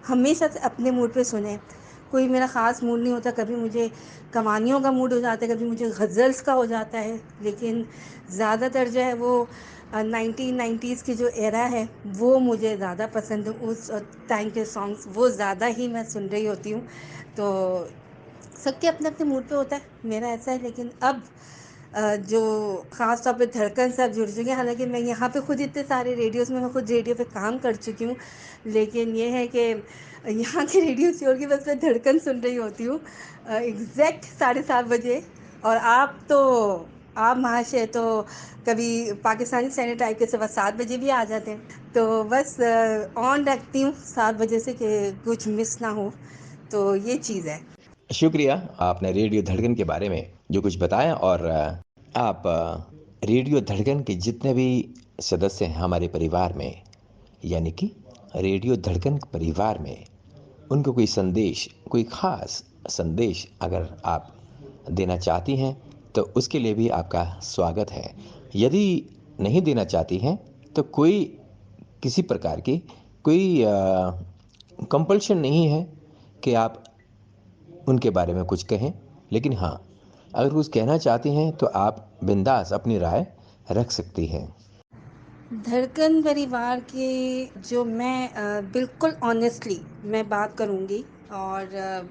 S5: हमेशा से अपने मूड पे सुने हैं। कोई मेरा ख़ास मूड नहीं होता, कभी मुझे कवालियों का मूड हो जाता है, कभी मुझे गज़ल्स का हो जाता है, लेकिन ज़्यादातर जो है वो 1990s की जो एरा है वो मुझे ज़्यादा पसंद है। उस टाइम के सॉन्ग्स वो ज़्यादा ही मैं सुन रही होती हूँ। तो सबके अपने अपने मूड पे होता है, मेरा ऐसा है। लेकिन अब जो ख़ास तौर पे धड़कन से अब जुड़ चुके हैं, हालांकि मैं यहाँ पे खुद इतने सारे रेडियोज़ में, मैं खुद रेडियो पे काम कर चुकी हूँ, लेकिन ये है कि यहाँ के रेडियो छोड़ के बस मैं धड़कन सुन रही होती हूँ एग्जैक्ट 7:30 बजे। और आप महाशय तो कभी पाकिस्तानी स्टैंडर्ड टाइम के सुबह 7 बजे भी आ जाते हैं, तो बस ऑन रखती हूँ 7 बजे से कि कुछ मिस ना हो। तो ये चीज़ है।
S4: शुक्रिया, आपने रेडियो धड़कन के बारे में जो कुछ बताया। और आप रेडियो धड़कन के जितने भी सदस्य हैं हमारे परिवार में, यानी कि रेडियो धड़कन परिवार में, उनको कोई संदेश, कोई ख़ास संदेश अगर आप देना चाहती हैं तो उसके लिए भी आपका स्वागत है। यदि नहीं देना चाहती हैं तो कोई किसी प्रकार की कोई कंपल्शन नहीं है कि आप उनके बारे में कुछ कहें, लेकिन हाँ, अगर कुछ कहना चाहती हैं तो आप बिंदास अपनी राय रख सकती हैं।
S5: धड़कन परिवार के जो मैं बिल्कुल ऑनेस्टली मैं बात करूँगी, और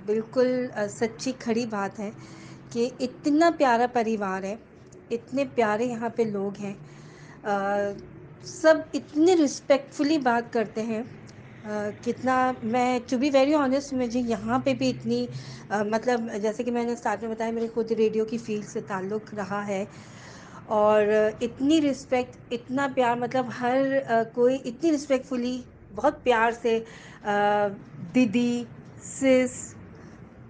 S5: बिल्कुल सच्ची खड़ी बात है कि इतना प्यारा परिवार है, इतने प्यारे यहाँ पे लोग हैं, सब इतने रिस्पेक्टफुली बात करते हैं। कितना, मैं टू बी वेरी ऑनेस्ट, मुझे यहाँ पे भी इतनी मतलब जैसे कि मैंने स्टार्ट में बताया, मेरे खुद रेडियो की फील्ड से ताल्लुक़ रहा है, और इतनी रिस्पेक्ट, इतना प्यार, मतलब हर कोई इतनी रिस्पेक्टफुली, बहुत प्यार से दीदी, सिस,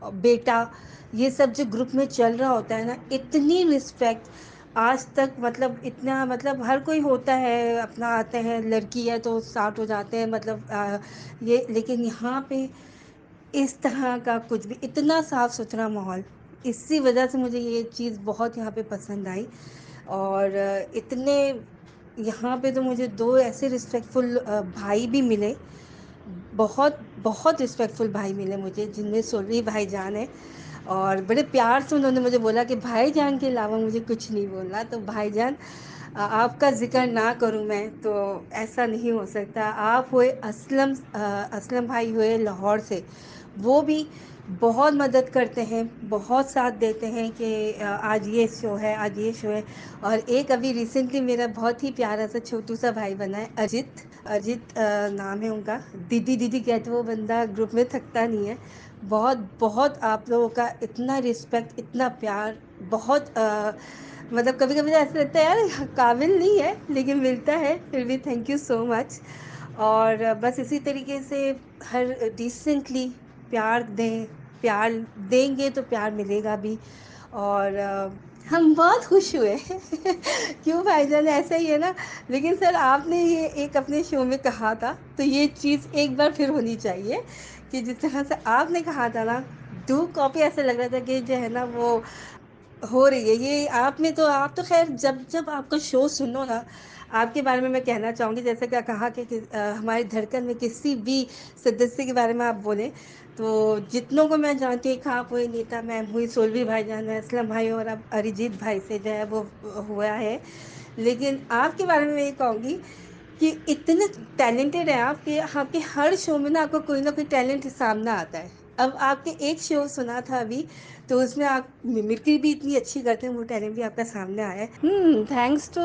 S5: बेटा, ये सब जो ग्रुप में चल रहा होता है ना, इतनी रिस्पेक्ट आज तक, मतलब इतना, मतलब हर कोई होता है अपना, आते हैं, लड़की है तो स्टार्ट हो जाते हैं, मतलब ये, लेकिन यहाँ पे इस तरह का कुछ भी, इतना साफ़ सुथरा माहौल, इसी वजह से मुझे ये चीज़ बहुत यहाँ पे पसंद आई। और इतने यहाँ पे तो मुझे 2 ऐसे रिस्पेक्टफुल भाई भी मिले, बहुत बहुत रिस्पेक्टफुल भाई मिले मुझे, जिनमें सोलवी भाईजान है, और बड़े प्यार से उन्होंने मुझे बोला कि भाईजान के अलावा मुझे कुछ नहीं बोलना। तो भाईजान, आपका ज़िक्र ना करूं मैं तो ऐसा नहीं हो सकता। आप हुए असलम भाई हुए लाहौर से, वो भी बहुत मदद करते हैं, बहुत साथ देते हैं कि आज ये शो है, आज ये शो है। और एक अभी रिसेंटली मेरा बहुत ही प्यारा सा छोटू सा भाई बना है, अजित। अजित नाम है उनका, दीदी दीदी कहते वो बंदा ग्रुप में थकता नहीं है। बहुत बहुत आप लोगों का इतना रिस्पेक्ट, इतना प्यार, बहुत मतलब कभी कभी ऐसा लगता है यार काबिल नहीं है, लेकिन मिलता है फिर भी। Thank you so much. और बस इसी तरीके से हर डिसेंटली प्यार दें, प्यार देंगे तो प्यार मिलेगा भी। और हम बहुत खुश हुए क्यों भाईजान, ऐसा ही है ना। लेकिन सर, आपने ये एक अपने शो में कहा था, तो ये चीज़ एक बार फिर होनी चाहिए कि जिस तरह से आपने कहा था ना, डू कॉपी, ऐसा लग रहा था कि जो है ना वो हो रही है ये आप में। तो आप तो खैर जब जब आपका शो सुनो ना, आपके बारे में मैं कहना चाहूँगी, जैसे कि कहा कि हमारी धड़कन में किसी भी सदस्य के बारे में आप बोलें, तो जितनों को मैं जानती हूँ, आप हुई, नीता मैम हुई, सोलवी भाईजान है, असलम भाई, और अब अरिजीत भाई से जो है वो हुआ है। लेकिन आपके बारे में मैं ये कहूँगी कि इतने टैलेंटेड हैं आप कि आपके हर शो में ना कोई टैलेंट सामने आता है। अब आपके एक शो सुना था अभी, तो उसमें आप मिमिक्री भी इतनी अच्छी करते हैं, वो टैलेंट भी आपका सामने आया है। थैंक्स टू,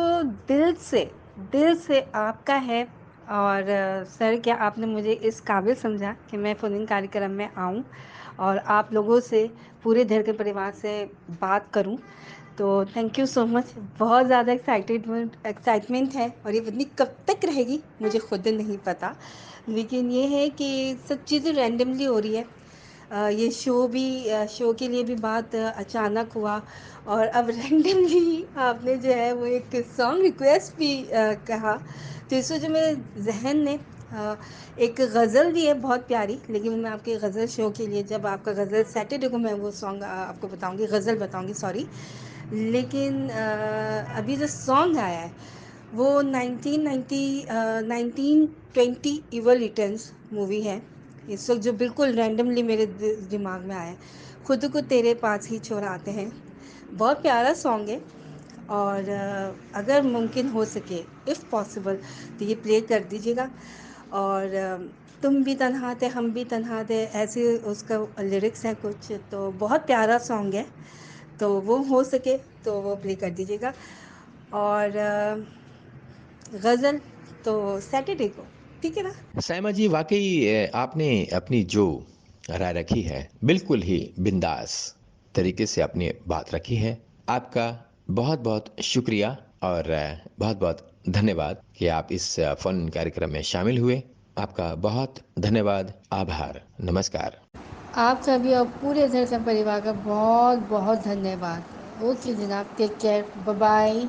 S5: दिल से आपका है। और सर, क्या आपने मुझे इस काबिल समझा कि मैं फ़ोन इन कार्यक्रम में आऊँ और आप लोगों से, पूरे धड़कन परिवार से बात करूँ। तो थैंक यू सो मच। बहुत ज़्यादा एक्साइटमेंट है, और ये पत्नी कब तक रहेगी मुझे खुद नहीं पता, लेकिन ये है कि सब चीज़ें रैंडमली हो रही है। ये शो के लिए भी बात अचानक हुआ, और अब रैंडमली आपने जो है वो एक सॉन्ग रिक्वेस्ट भी कहा, तो इस वजह मेरे जहन में एक गज़ल भी है बहुत प्यारी, लेकिन मैं आपके गज़ल शो के लिए जब आपका गज़ल सैटरडे को मैं वो सॉन्ग आपको बताऊंगी, गज़ल बताऊंगी, सॉरी। लेकिन अभी जो सॉन्ग आया है वो 1920 इवल रिटर्न्स मूवी है। इस वक्त जो बिल्कुल रैंडमली मेरे दिमाग में आया, खुद को तेरे पास ही छोड़ाते हैं। बहुत प्यारा सॉन्ग है, और अगर मुमकिन हो सके, इफ़ पॉसिबल, तो ये प्ले कर दीजिएगा। और तुम भी तन्हा थे हम भी तन्हा थे, ऐसे उसका लिरिक्स है कुछ, तो बहुत प्यारा सॉन्ग है, तो वो हो सके तो वो प्ले कर दीजिएगा। और गज़ल तो सैटरडे को, ठीक है ना?
S4: सायमा जी, वाकई आपने अपनी जो राय रखी है बिल्कुल ही बिंदास तरीके से अपनी बात रखी है। आपका बहुत बहुत शुक्रिया और बहुत बहुत धन्यवाद कि आप इस फोन कार्यक्रम में शामिल हुए। आपका बहुत धन्यवाद, आभार, नमस्कार।
S5: आपका भी और पूरे धड़कन परिवार का बहुत बहुत धन्यवाद। ओके जनाब, टेक केयर, बाय बाय।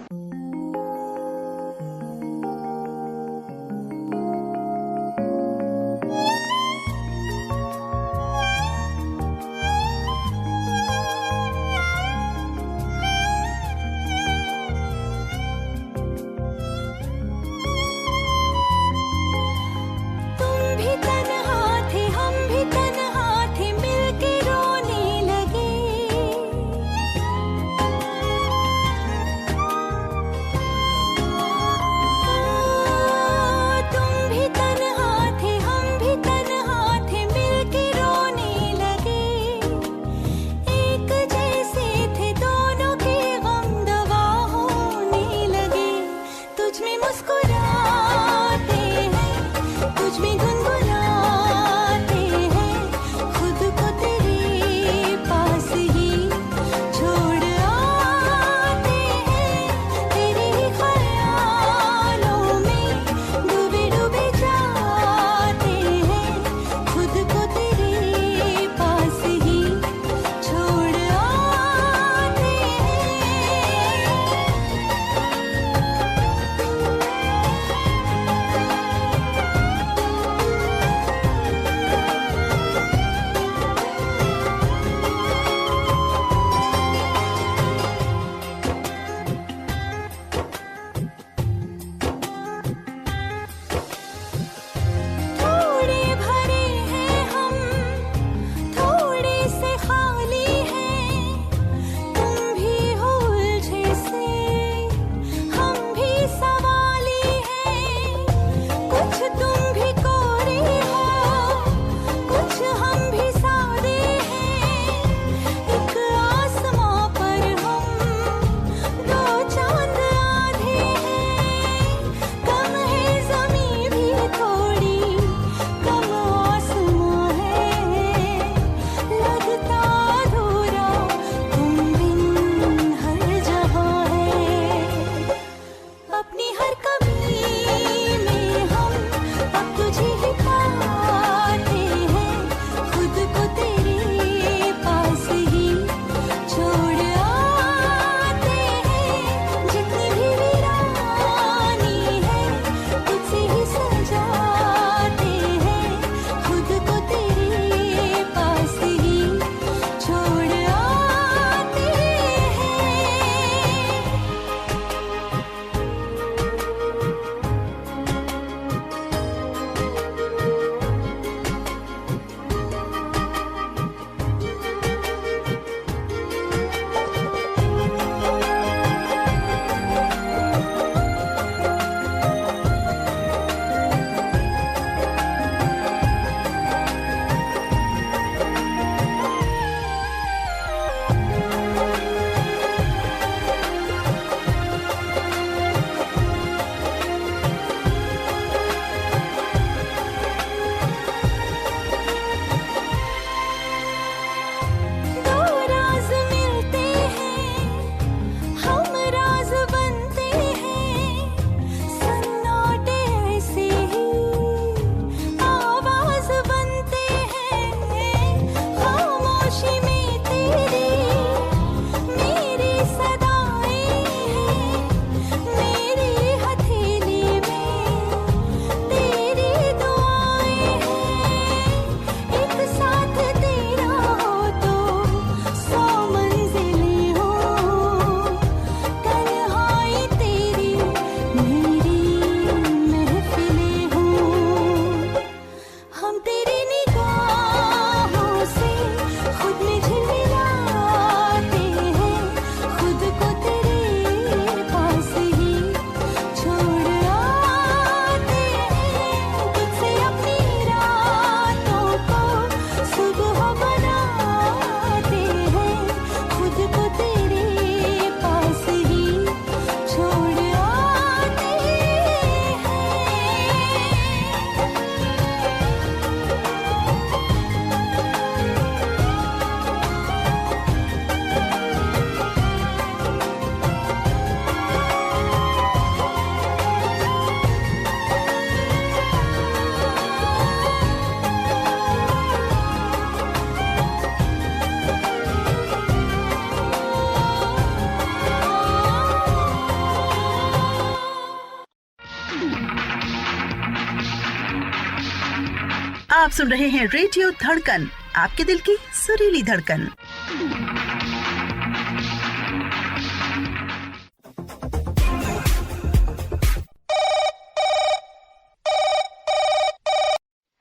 S1: आप सुन रहे हैं रेडियो धड़कन, आपके दिल की सुरीली धड़कन।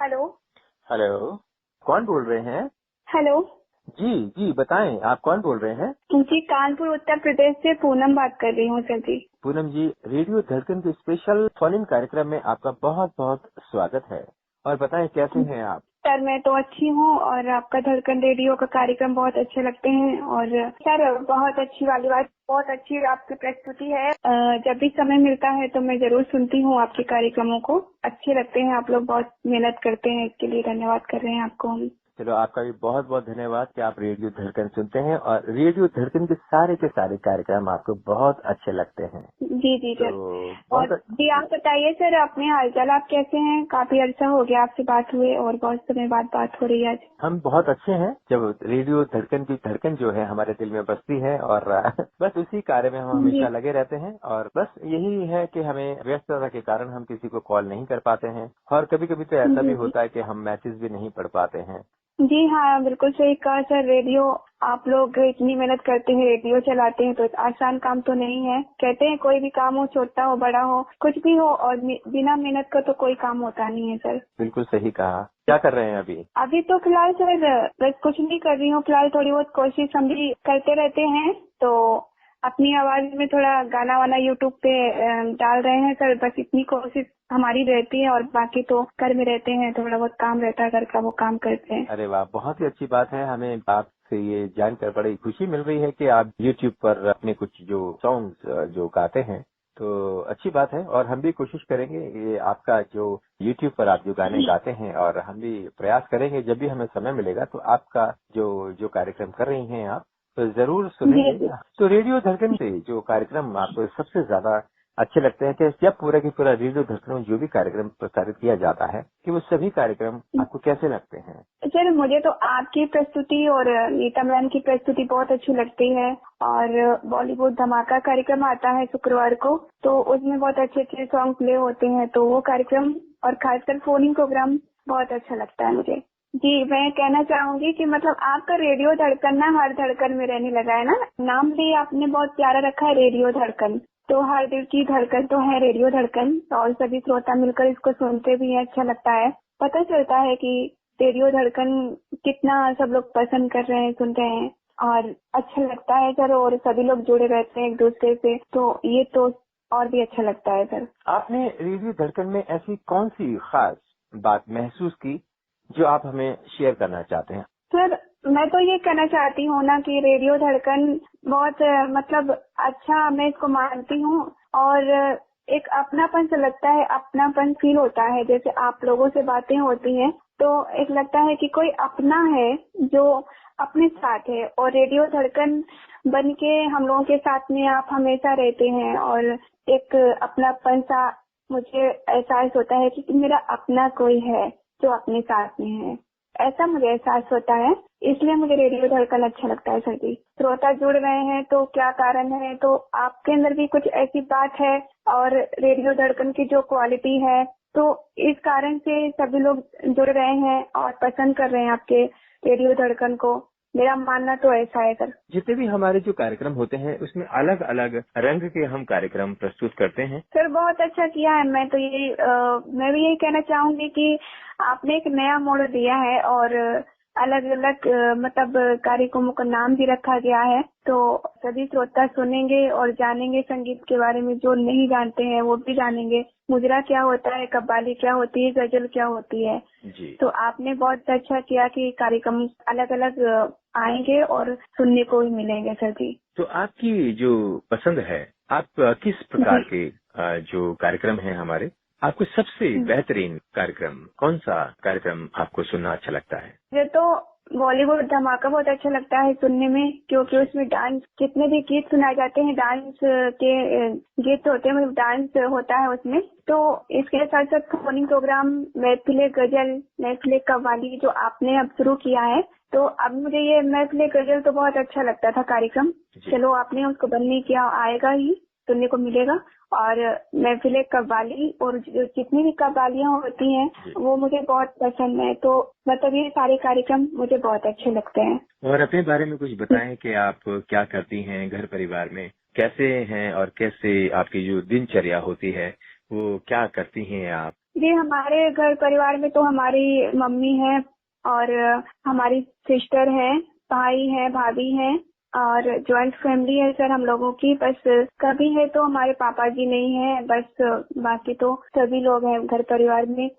S6: हेलो।
S2: हेलो, कौन बोल रहे हैं?
S6: हेलो
S2: जी बताएं, आप कौन बोल रहे हैं?
S6: जी, कानपुर उत्तर प्रदेश से पूनम बात कर रही हूँ सर जी।
S2: पूनम जी, रेडियो धड़कन के स्पेशल फोन इन कार्यक्रम में आपका बहुत बहुत स्वागत है। और बताएं, कैसे हैं आप?
S6: सर मैं तो अच्छी हूँ और आपका धड़कन रेडियो का कार्यक्रम बहुत अच्छे लगते हैं। और सर बहुत अच्छी वाली बात, बहुत अच्छी आपकी प्रस्तुति है। जब भी समय मिलता है तो मैं जरूर सुनती हूँ आपके कार्यक्रमों को, अच्छे लगते हैं। आप लोग बहुत मेहनत करते हैं, इसके लिए धन्यवाद कर रहे हैं आपको हम।
S2: चलो, आपका भी बहुत बहुत धन्यवाद कि आप रेडियो धड़कन सुनते हैं और रेडियो धड़कन के सारे कार्यक्रम आपको बहुत अच्छे लगते हैं।
S6: जी सर। और जी आप बताइए सर, अपने हालचाल आप कैसे हैं? काफी अर्सा हो गया आपसे बात हुए और बहुत समय बाद बात हो रही है आज। हम
S2: बहुत अच्छे हैं। जब रेडियो धड़कन की धड़कन जो है हमारे दिल में बसती है और बस उसी कार्य में हम हमेशा लगे रहते हैं। और बस यही है कि हमें व्यस्तता के कारण हम किसी को कॉल नहीं कर पाते हैं और कभी कभी तो ऐसा भी होता है कि हम मैसेज भी नहीं पढ़ पाते हैं।
S6: जी हाँ, बिल्कुल सही कहा सर। रेडियो आप लोग इतनी मेहनत करते हैं, रेडियो चलाते हैं, तो आसान काम तो नहीं है। कहते हैं कोई भी काम हो, छोटा हो बड़ा हो, कुछ भी हो, और बिना मेहनत का तो कोई काम होता नहीं है सर।
S2: बिल्कुल सही कहा। क्या कर रहे हैं अभी?
S6: अभी तो फिलहाल सर बस कुछ नहीं कर रही हूँ। फिलहाल थोड़ी बहुत कोशिश हम भी करते रहते हैं, तो अपनी आवाज में थोड़ा गाना वाना यूट्यूब पे डाल रहे हैं सर। बस इतनी कोशिश हमारी रहती है और बाकी तो घर में रहते हैं, थोड़ा बहुत काम रहता है घर का, वो काम करते हैं।
S2: अरे वाह, बहुत ही अच्छी बात है। हमें आपसे ये जानकर बड़ी खुशी मिल रही है कि आप यूट्यूब पर अपने कुछ जो सॉन्ग्स जो गाते हैं, तो अच्छी बात है। और हम भी कोशिश करेंगे ये आपका जो यूट्यूब पर आप जो गाने गाते हैं, और हम भी प्रयास करेंगे जब भी हमें समय मिलेगा तो आपका जो कार्यक्रम कर रही हैं आप, तो जरूर सुनेंगे। तो रेडियो धड़कन से जो कार्यक्रम आपको सबसे ज्यादा अच्छे लगते हैं कि जब पूरा की पूरा रेडियो धड़कन में जो भी कार्यक्रम प्रसारित किया जाता है, कि वो सभी कार्यक्रम आपको कैसे लगते हैं?
S6: सर मुझे तो आपकी प्रस्तुति और नीता मैम की प्रस्तुति बहुत अच्छी लगती है। और बॉलीवुड धमाका कार्यक्रम आता है शुक्रवार को, तो उसमें बहुत अच्छे अच्छे सॉन्ग प्ले होते हैं, तो वो कार्यक्रम और खासकर फोनिंग प्रोग्राम बहुत अच्छा लगता है मुझे। जी, मैं कहना चाहूंगी कि मतलब आपका रेडियो धड़कन ना हर धड़कन में रहने लगा है ना। नाम भी आपने बहुत प्यारा रखा है, रेडियो धड़कन। तो हर दिल की धड़कन तो है रेडियो धड़कन, और सभी श्रोता मिलकर इसको सुनते भी हैं, अच्छा लगता है। पता चलता है कि रेडियो धड़कन कितना सब लोग पसंद कर रहे हैं, सुन रहे हैं, और अच्छा लगता है सर। और सभी लोग जुड़े रहते हैं एक दूसरे से, तो ये तो और भी अच्छा लगता है सर।
S2: आपने रेडियो धड़कन में ऐसी कौन सी खास बात महसूस की जो आप हमें शेयर करना चाहते हैं?
S6: सर मैं तो ये कहना चाहती हूँ ना कि रेडियो धड़कन बहुत मतलब अच्छा, मैं इसको मानती हूँ। और एक अपनापन से लगता है, अपनापन फील होता है। जैसे आप लोगों से बातें होती हैं तो एक लगता है कि कोई अपना है जो अपने साथ है, और रेडियो धड़कन बन के हम लोगों के साथ में आप हमेशा रहते हैं। और एक अपनापन सा मुझे एहसास होता है कि मेरा अपना कोई है जो अपने साथ में है, ऐसा मुझे एहसास होता है। इसलिए मुझे रेडियो धड़कन अच्छा लगता है सर जी। श्रोता जुड़ रहे हैं तो क्या कारण है, तो आपके अंदर भी कुछ ऐसी बात है, और रेडियो धड़कन की जो क्वालिटी है, तो इस कारण से सभी लोग जुड़ रहे हैं और पसंद कर रहे हैं आपके रेडियो धड़कन को। मेरा मानना तो ऐसा है सर।
S2: जितने भी हमारे जो कार्यक्रम होते हैं उसमें अलग अलग रंग के हम कार्यक्रम प्रस्तुत करते हैं।
S6: सर बहुत अच्छा किया है। मैं भी यही कहना चाहूंगी कि आपने एक नया मोड़ दिया है, और अलग अलग मतलब कार्यक्रमों का नाम भी रखा गया है, तो सभी श्रोता सुनेंगे और जानेंगे संगीत के बारे में। जो नहीं जानते हैं वो भी जानेंगे, मुजरा क्या होता है, कव्वाली क्या होती है, गजल क्या होती है जी। तो आपने बहुत अच्छा किया कि कार्यक्रम अलग अलग आएंगे और सुनने को भी मिलेंगे सर जी।
S2: तो आपकी जो पसंद है, आप किस प्रकार के जो कार्यक्रम है हमारे, आपको सबसे बेहतरीन कार्यक्रम कौन सा कार्यक्रम आपको सुनना अच्छा लगता है?
S6: मुझे तो बॉलीवुड धमाका बहुत अच्छा लगता है सुनने में, क्योंकि उसमें डांस, जितने भी गीत सुनाए जाते हैं डांस के गीत होते हैं, मतलब डांस होता है उसमें। तो इसके साथ साथ फोनिंग प्रोग्राम, महफिले गजल, महफिले कव्वाली जो आपने अब शुरू किया है, तो अब मुझे ये महफिले गजल तो बहुत अच्छा लगता था कार्यक्रम। चलो आपने उसको बंद नहीं किया, आएगा ही, सुनने को मिलेगा। और महफिले कव्वाली और जितनी भी कव्वालियाँ होती हैं वो मुझे बहुत पसंद है। तो मतलब ये सारे कार्यक्रम मुझे बहुत अच्छे लगते हैं।
S2: और अपने बारे में कुछ बताएं कि आप क्या करती हैं, घर परिवार में कैसे हैं और कैसे आपकी जो दिनचर्या होती है वो क्या करती हैं आप?
S6: जी, हमारे घर परिवार में तो हमारी मम्मी है और हमारी सिस्टर है, भाई है, भाभी है और ज्वाइंट फैमिली है सर हम लोगों की। बस कभी है तो हमारे पापा जी नहीं है, बस बाकी तो सभी लोग हैं घर परिवार में।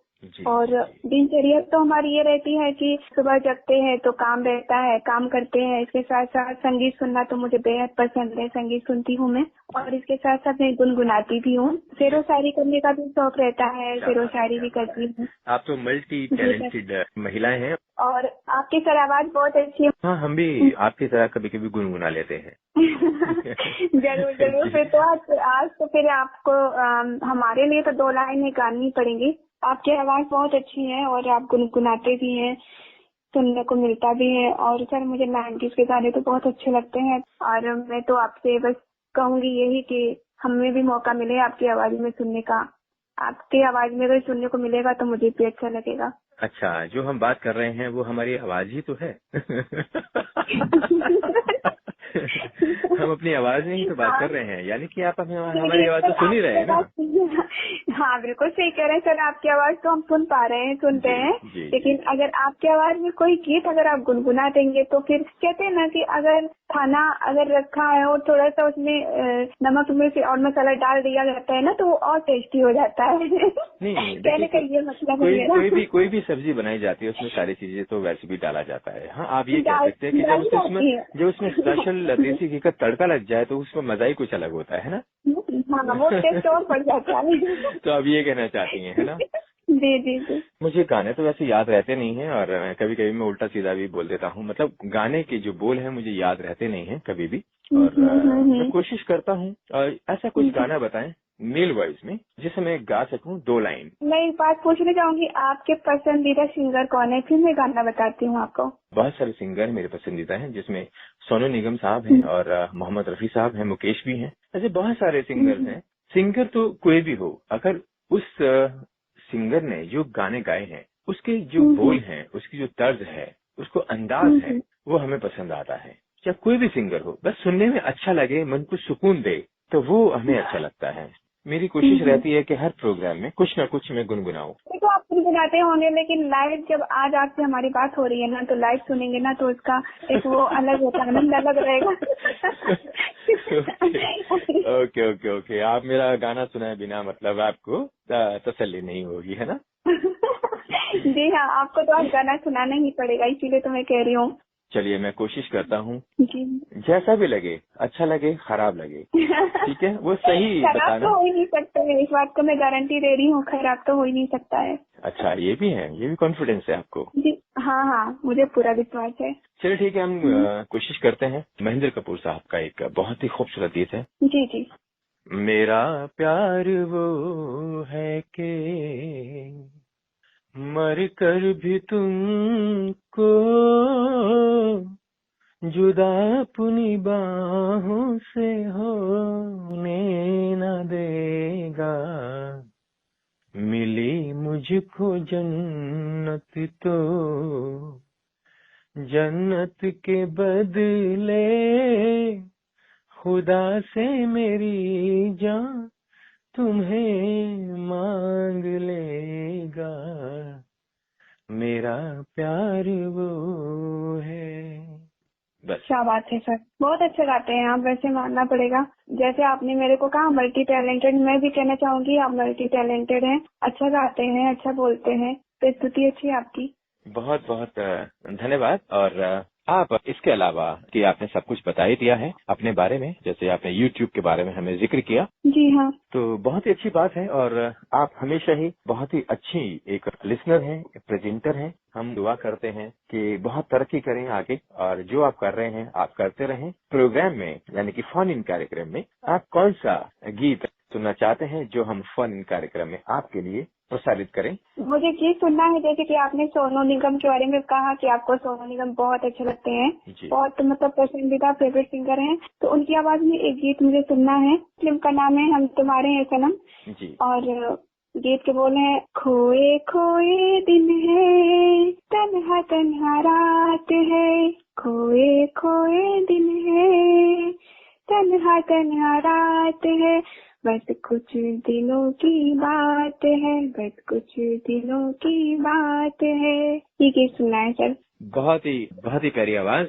S6: और दिनचर्या तो हमारी ये रहती है कि सुबह जगते हैं तो काम रहता है, काम करते हैं, इसके साथ साथ संगीत सुनना तो मुझे बेहद पसंद है, संगीत सुनती हूँ मैं और इसके साथ साथ मैं गुनगुनाती भी हूँ। शेर व शायरी करने का भी शौक रहता है, शेर व शायरी भी करती हूँ।
S2: आप तो मल्टी टैलेंटेड महिलाएं हैं।
S6: और आपकी सर आवाज बहुत अच्छी है।
S2: हाँ, हम भी आपकी तरह कभी कभी गुनगुना लेते हैं।
S6: जरूर जरूर। फिर तो आज तो फिर आपको हमारे लिए तो 2 लाइनें गानी पड़ेंगी। आपकी आवाज बहुत अच्छी है और आप गुनगुनाते भी हैं, सुनने को मिलता भी है। और सर मुझे 90s के गाने तो बहुत अच्छे लगते हैं और मैं तो आपसे बस कहूंगी यही कि हमें भी मौका मिले आपकी आवाज में सुनने का। आपकी आवाज में अगर सुनने को मिलेगा तो मुझे भी अच्छा लगेगा।
S2: अच्छा, जो हम बात कर रहे हैं वो हमारी आवाज ही तो है। हम अपनी आवाज में ही तो बात कर रहे हैं, यानी कि आप हमारी आवाज तो सुन ही रहे हैं ना।
S6: हाँ, बिल्कुल सही कह रहे हैं सर। आपकी आवाज तो हम सुन पा रहे हैं, सुनते हैं, लेकिन अगर आपकी आवाज में कोई गीत अगर आप गुनगुना देंगे तो फिर कहते हैं ना कि अगर खाना अगर रखा है और थोड़ा सा उसमें नमक मिर्च और मसाला डाल दिया जाता है ना तो वो और टेस्टी हो जाता है।
S2: नहीं,
S6: कहने का ये मतलब
S2: कोई भी सब्जी बनाई जाती है उसमें सारी चीजें तो वैसे भी डाला जाता है। हाँ, आप ये कह सकते हैं कि जब उसमें स्पेशल देसी घी का तड़का लग जाए तो उसमें मजा ही कुछ अलग होता है ना।
S6: हाँ, वो टेस्ट और बढ़ जाता है।
S2: तो आप ये कहना चाहती हैं, है ना?
S6: जी जी जी।
S2: मुझे गाने तो वैसे याद रहते नहीं हैं और कभी कभी मैं उल्टा सीधा भी बोल देता हूँ। मतलब गाने के जो बोल हैं मुझे याद रहते नहीं हैं कभी भी। और मैं कोशिश करता हूँ और ऐसा कुछ गाना बताएं मेल वॉइस में जिसे मैं गा सकूं 2 लाइन।
S6: मैं एक बात पूछना चाहूंगी, आपके पसंदीदा सिंगर कौन है? फिर मैं गाना बताती हूँ आपको।
S2: बहुत सारे सिंगर मेरे पसंदीदा हैं जिसमें सोनू निगम साहब हैं और मोहम्मद रफी साहब हैं, मुकेश भी हैं। ऐसे बहुत सारे सिंगर्स हैं। सिंगर तो कोई भी हो, अगर उस सिंगर ने जो गाने गाए हैं उसके जो बोल हैं, उसकी जो तर्ज है, उसको अंदाज है, वो हमें पसंद आता है। चाहे कोई भी सिंगर हो, बस सुनने में अच्छा लगे, मन को सुकून दे, तो वो हमें अच्छा लगता है। मेरी कोशिश रहती है कि हर प्रोग्राम में कुछ ना कुछ मैं गुनगुनाऊं।
S6: तो आप गुनगुनाते होंगे, लेकिन लाइव जब आज आपसे हमारी बात हो रही है ना तो लाइव सुनेंगे ना तो उसका एक वो अलग होता है, आनंद अलग रहेगा।
S2: Okay okay okay. आप मेरा गाना सुनाए बिना मतलब आपको तसल्ली नहीं होगी, है ना?
S6: जी हाँ, आपको तो आप गाना सुनाना ही पड़ेगा, इसीलिए तो मैं कह रही हूँ।
S2: चलिए, मैं कोशिश करता हूँ।
S6: जी,
S2: जैसा भी लगे, अच्छा लगे, खराब लगे, ठीक है, वो सही बताना।
S6: खराब तो हो ही नहीं सकता है, इस बात को मैं गारंटी दे रही हूँ, खराब तो हो ही नहीं सकता है।
S2: अच्छा, ये भी है, ये भी कॉन्फिडेंस है आपको?
S6: जी हाँ हाँ, मुझे पूरा विश्वास है।
S2: चलिए ठीक है, हम कोशिश करते हैं। महेंद्र कपूर साहब का एक बहुत ही खूबसूरत गीत है।
S6: जी जी।
S2: मेरा प्यार वो है के मर कर भी तुमको जुदा अपनी बाहों से होने न देगा। मिली मुझको जन्नत तो जन्नत के बदले खुदा से मेरी जान तुम्हें मांग लेगा। मेरा प्यार वो है। बस।
S6: क्या बात है सर, बहुत अच्छा गाते हैं आप, वैसे मानना पड़ेगा। जैसे आपने मेरे को कहा मल्टी टैलेंटेड, मैं भी कहना चाहूंगी आप मल्टी टैलेंटेड हैं, अच्छा गाते हैं, अच्छा बोलते हैं, प्रस्तुति अच्छी है आपकी।
S2: बहुत बहुत धन्यवाद। और आप इसके अलावा कि आपने सब कुछ बता ही दिया है अपने बारे में, जैसे आपने YouTube के बारे में हमें जिक्र किया।
S6: जी हाँ,
S2: तो बहुत ही अच्छी बात है और आप हमेशा ही बहुत ही अच्छी एक लिसनर हैं, प्रेजेंटर हैं। हम दुआ करते हैं कि बहुत तरक्की करें आगे और जो आप कर रहे हैं आप करते रहें। प्रोग्राम में यानी कि फोन इन कार्यक्रम में आप कौन सा गीत सुनना चाहते हैं जो हम फन इन कार्यक्रम में आपके लिए प्रसारित करें?
S6: मुझे गीत सुनना है, जैसे कि आपने सोनू निगम के बारे में कहा कि आपको सोनू निगम बहुत अच्छे लगते हैं, बहुत मतलब पसंदीदा फेवरेट सिंगर हैं, तो उनकी आवाज में एक गीत मुझे सुनना है। फिल्म का नाम है हम तुम्हारे हैं सनम जी। और गीत के बोल हैं, खोए खोए दिन है, तन्हा तन्हा रात है, खोए खोए दिन है, तन्हा तन्हा रात है, बस कुछ दिनों की बात है, बस कुछ दिनों की बात है। ये गीत सुनना है सर।
S2: बहुत ही प्यारी आवाज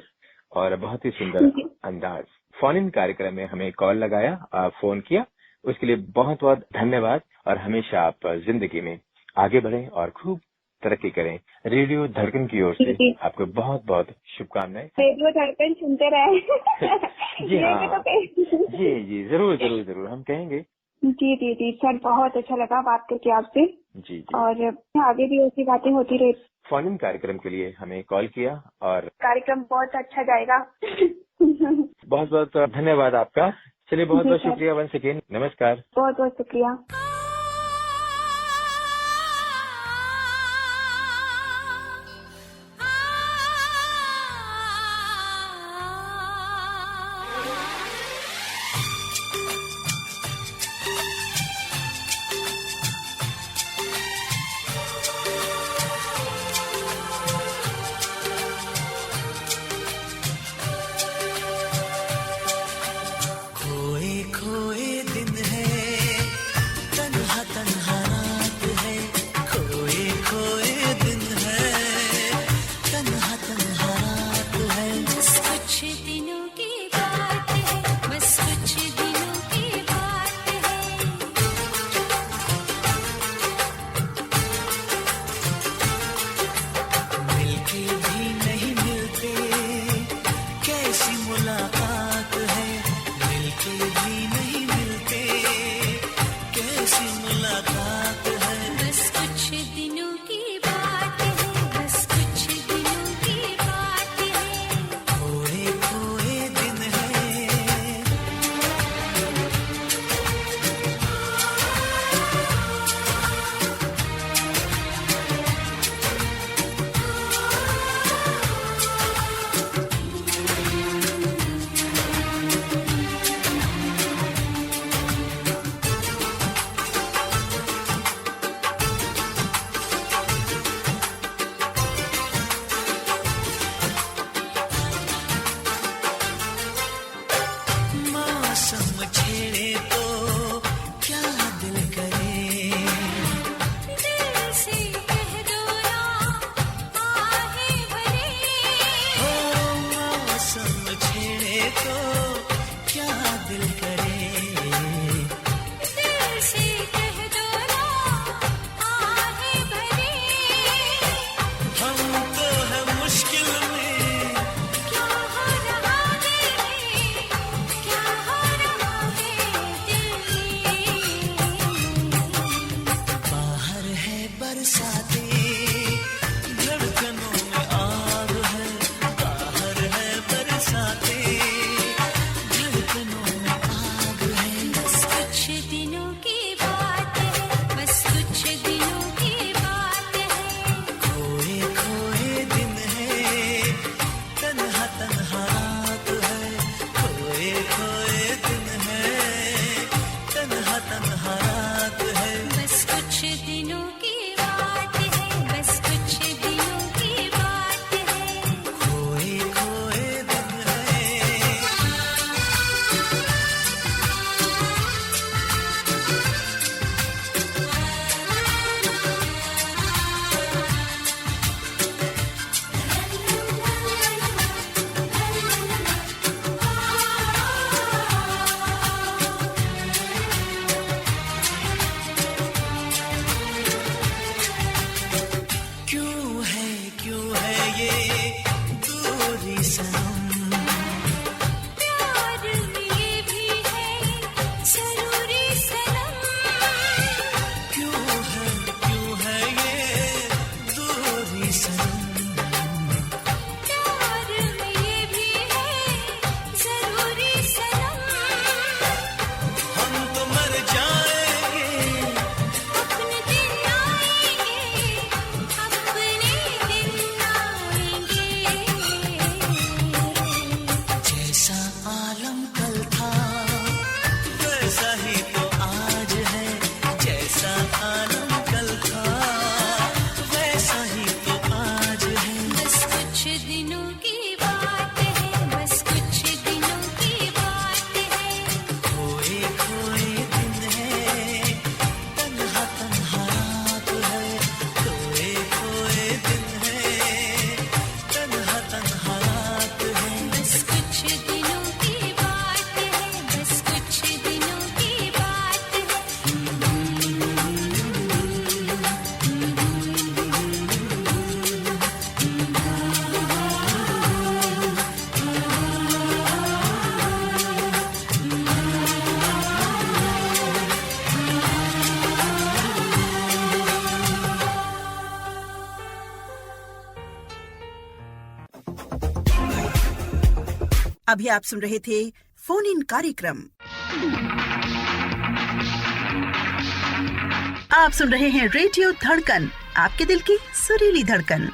S2: और बहुत ही सुंदर अंदाज। फोन इन कार्यक्रम में हमें कॉल लगाया, आप फोन किया, उसके लिए बहुत बहुत धन्यवाद। और हमेशा आप जिंदगी में आगे बढ़ें और खूब तरक्की करें। रेडियो धड़कन की ओर से आपको बहुत बहुत शुभकामनाएं।
S6: रेडियो धड़कन सुनते रहे।
S2: जी हाँ, जी जरूर हम कहेंगे।
S6: जी सर, बहुत अच्छा लगा बात करके आपसे। जी और आगे भी ऐसी बातें होती रहे।
S2: फोन इन कार्यक्रम के लिए हमें कॉल किया और
S6: कार्यक्रम बहुत अच्छा जाएगा।
S2: बहुत बहुत धन्यवाद आपका। चलिए, बहुत बहुत शुक्रिया वंस अगेन। नमस्कार।
S6: बहुत बहुत शुक्रिया।
S1: अभी आप सुन रहे थे फोन इन कार्यक्रम। आप सुन रहे हैं रेडियो धड़कन, आपके दिल की सुरीली धड़कन।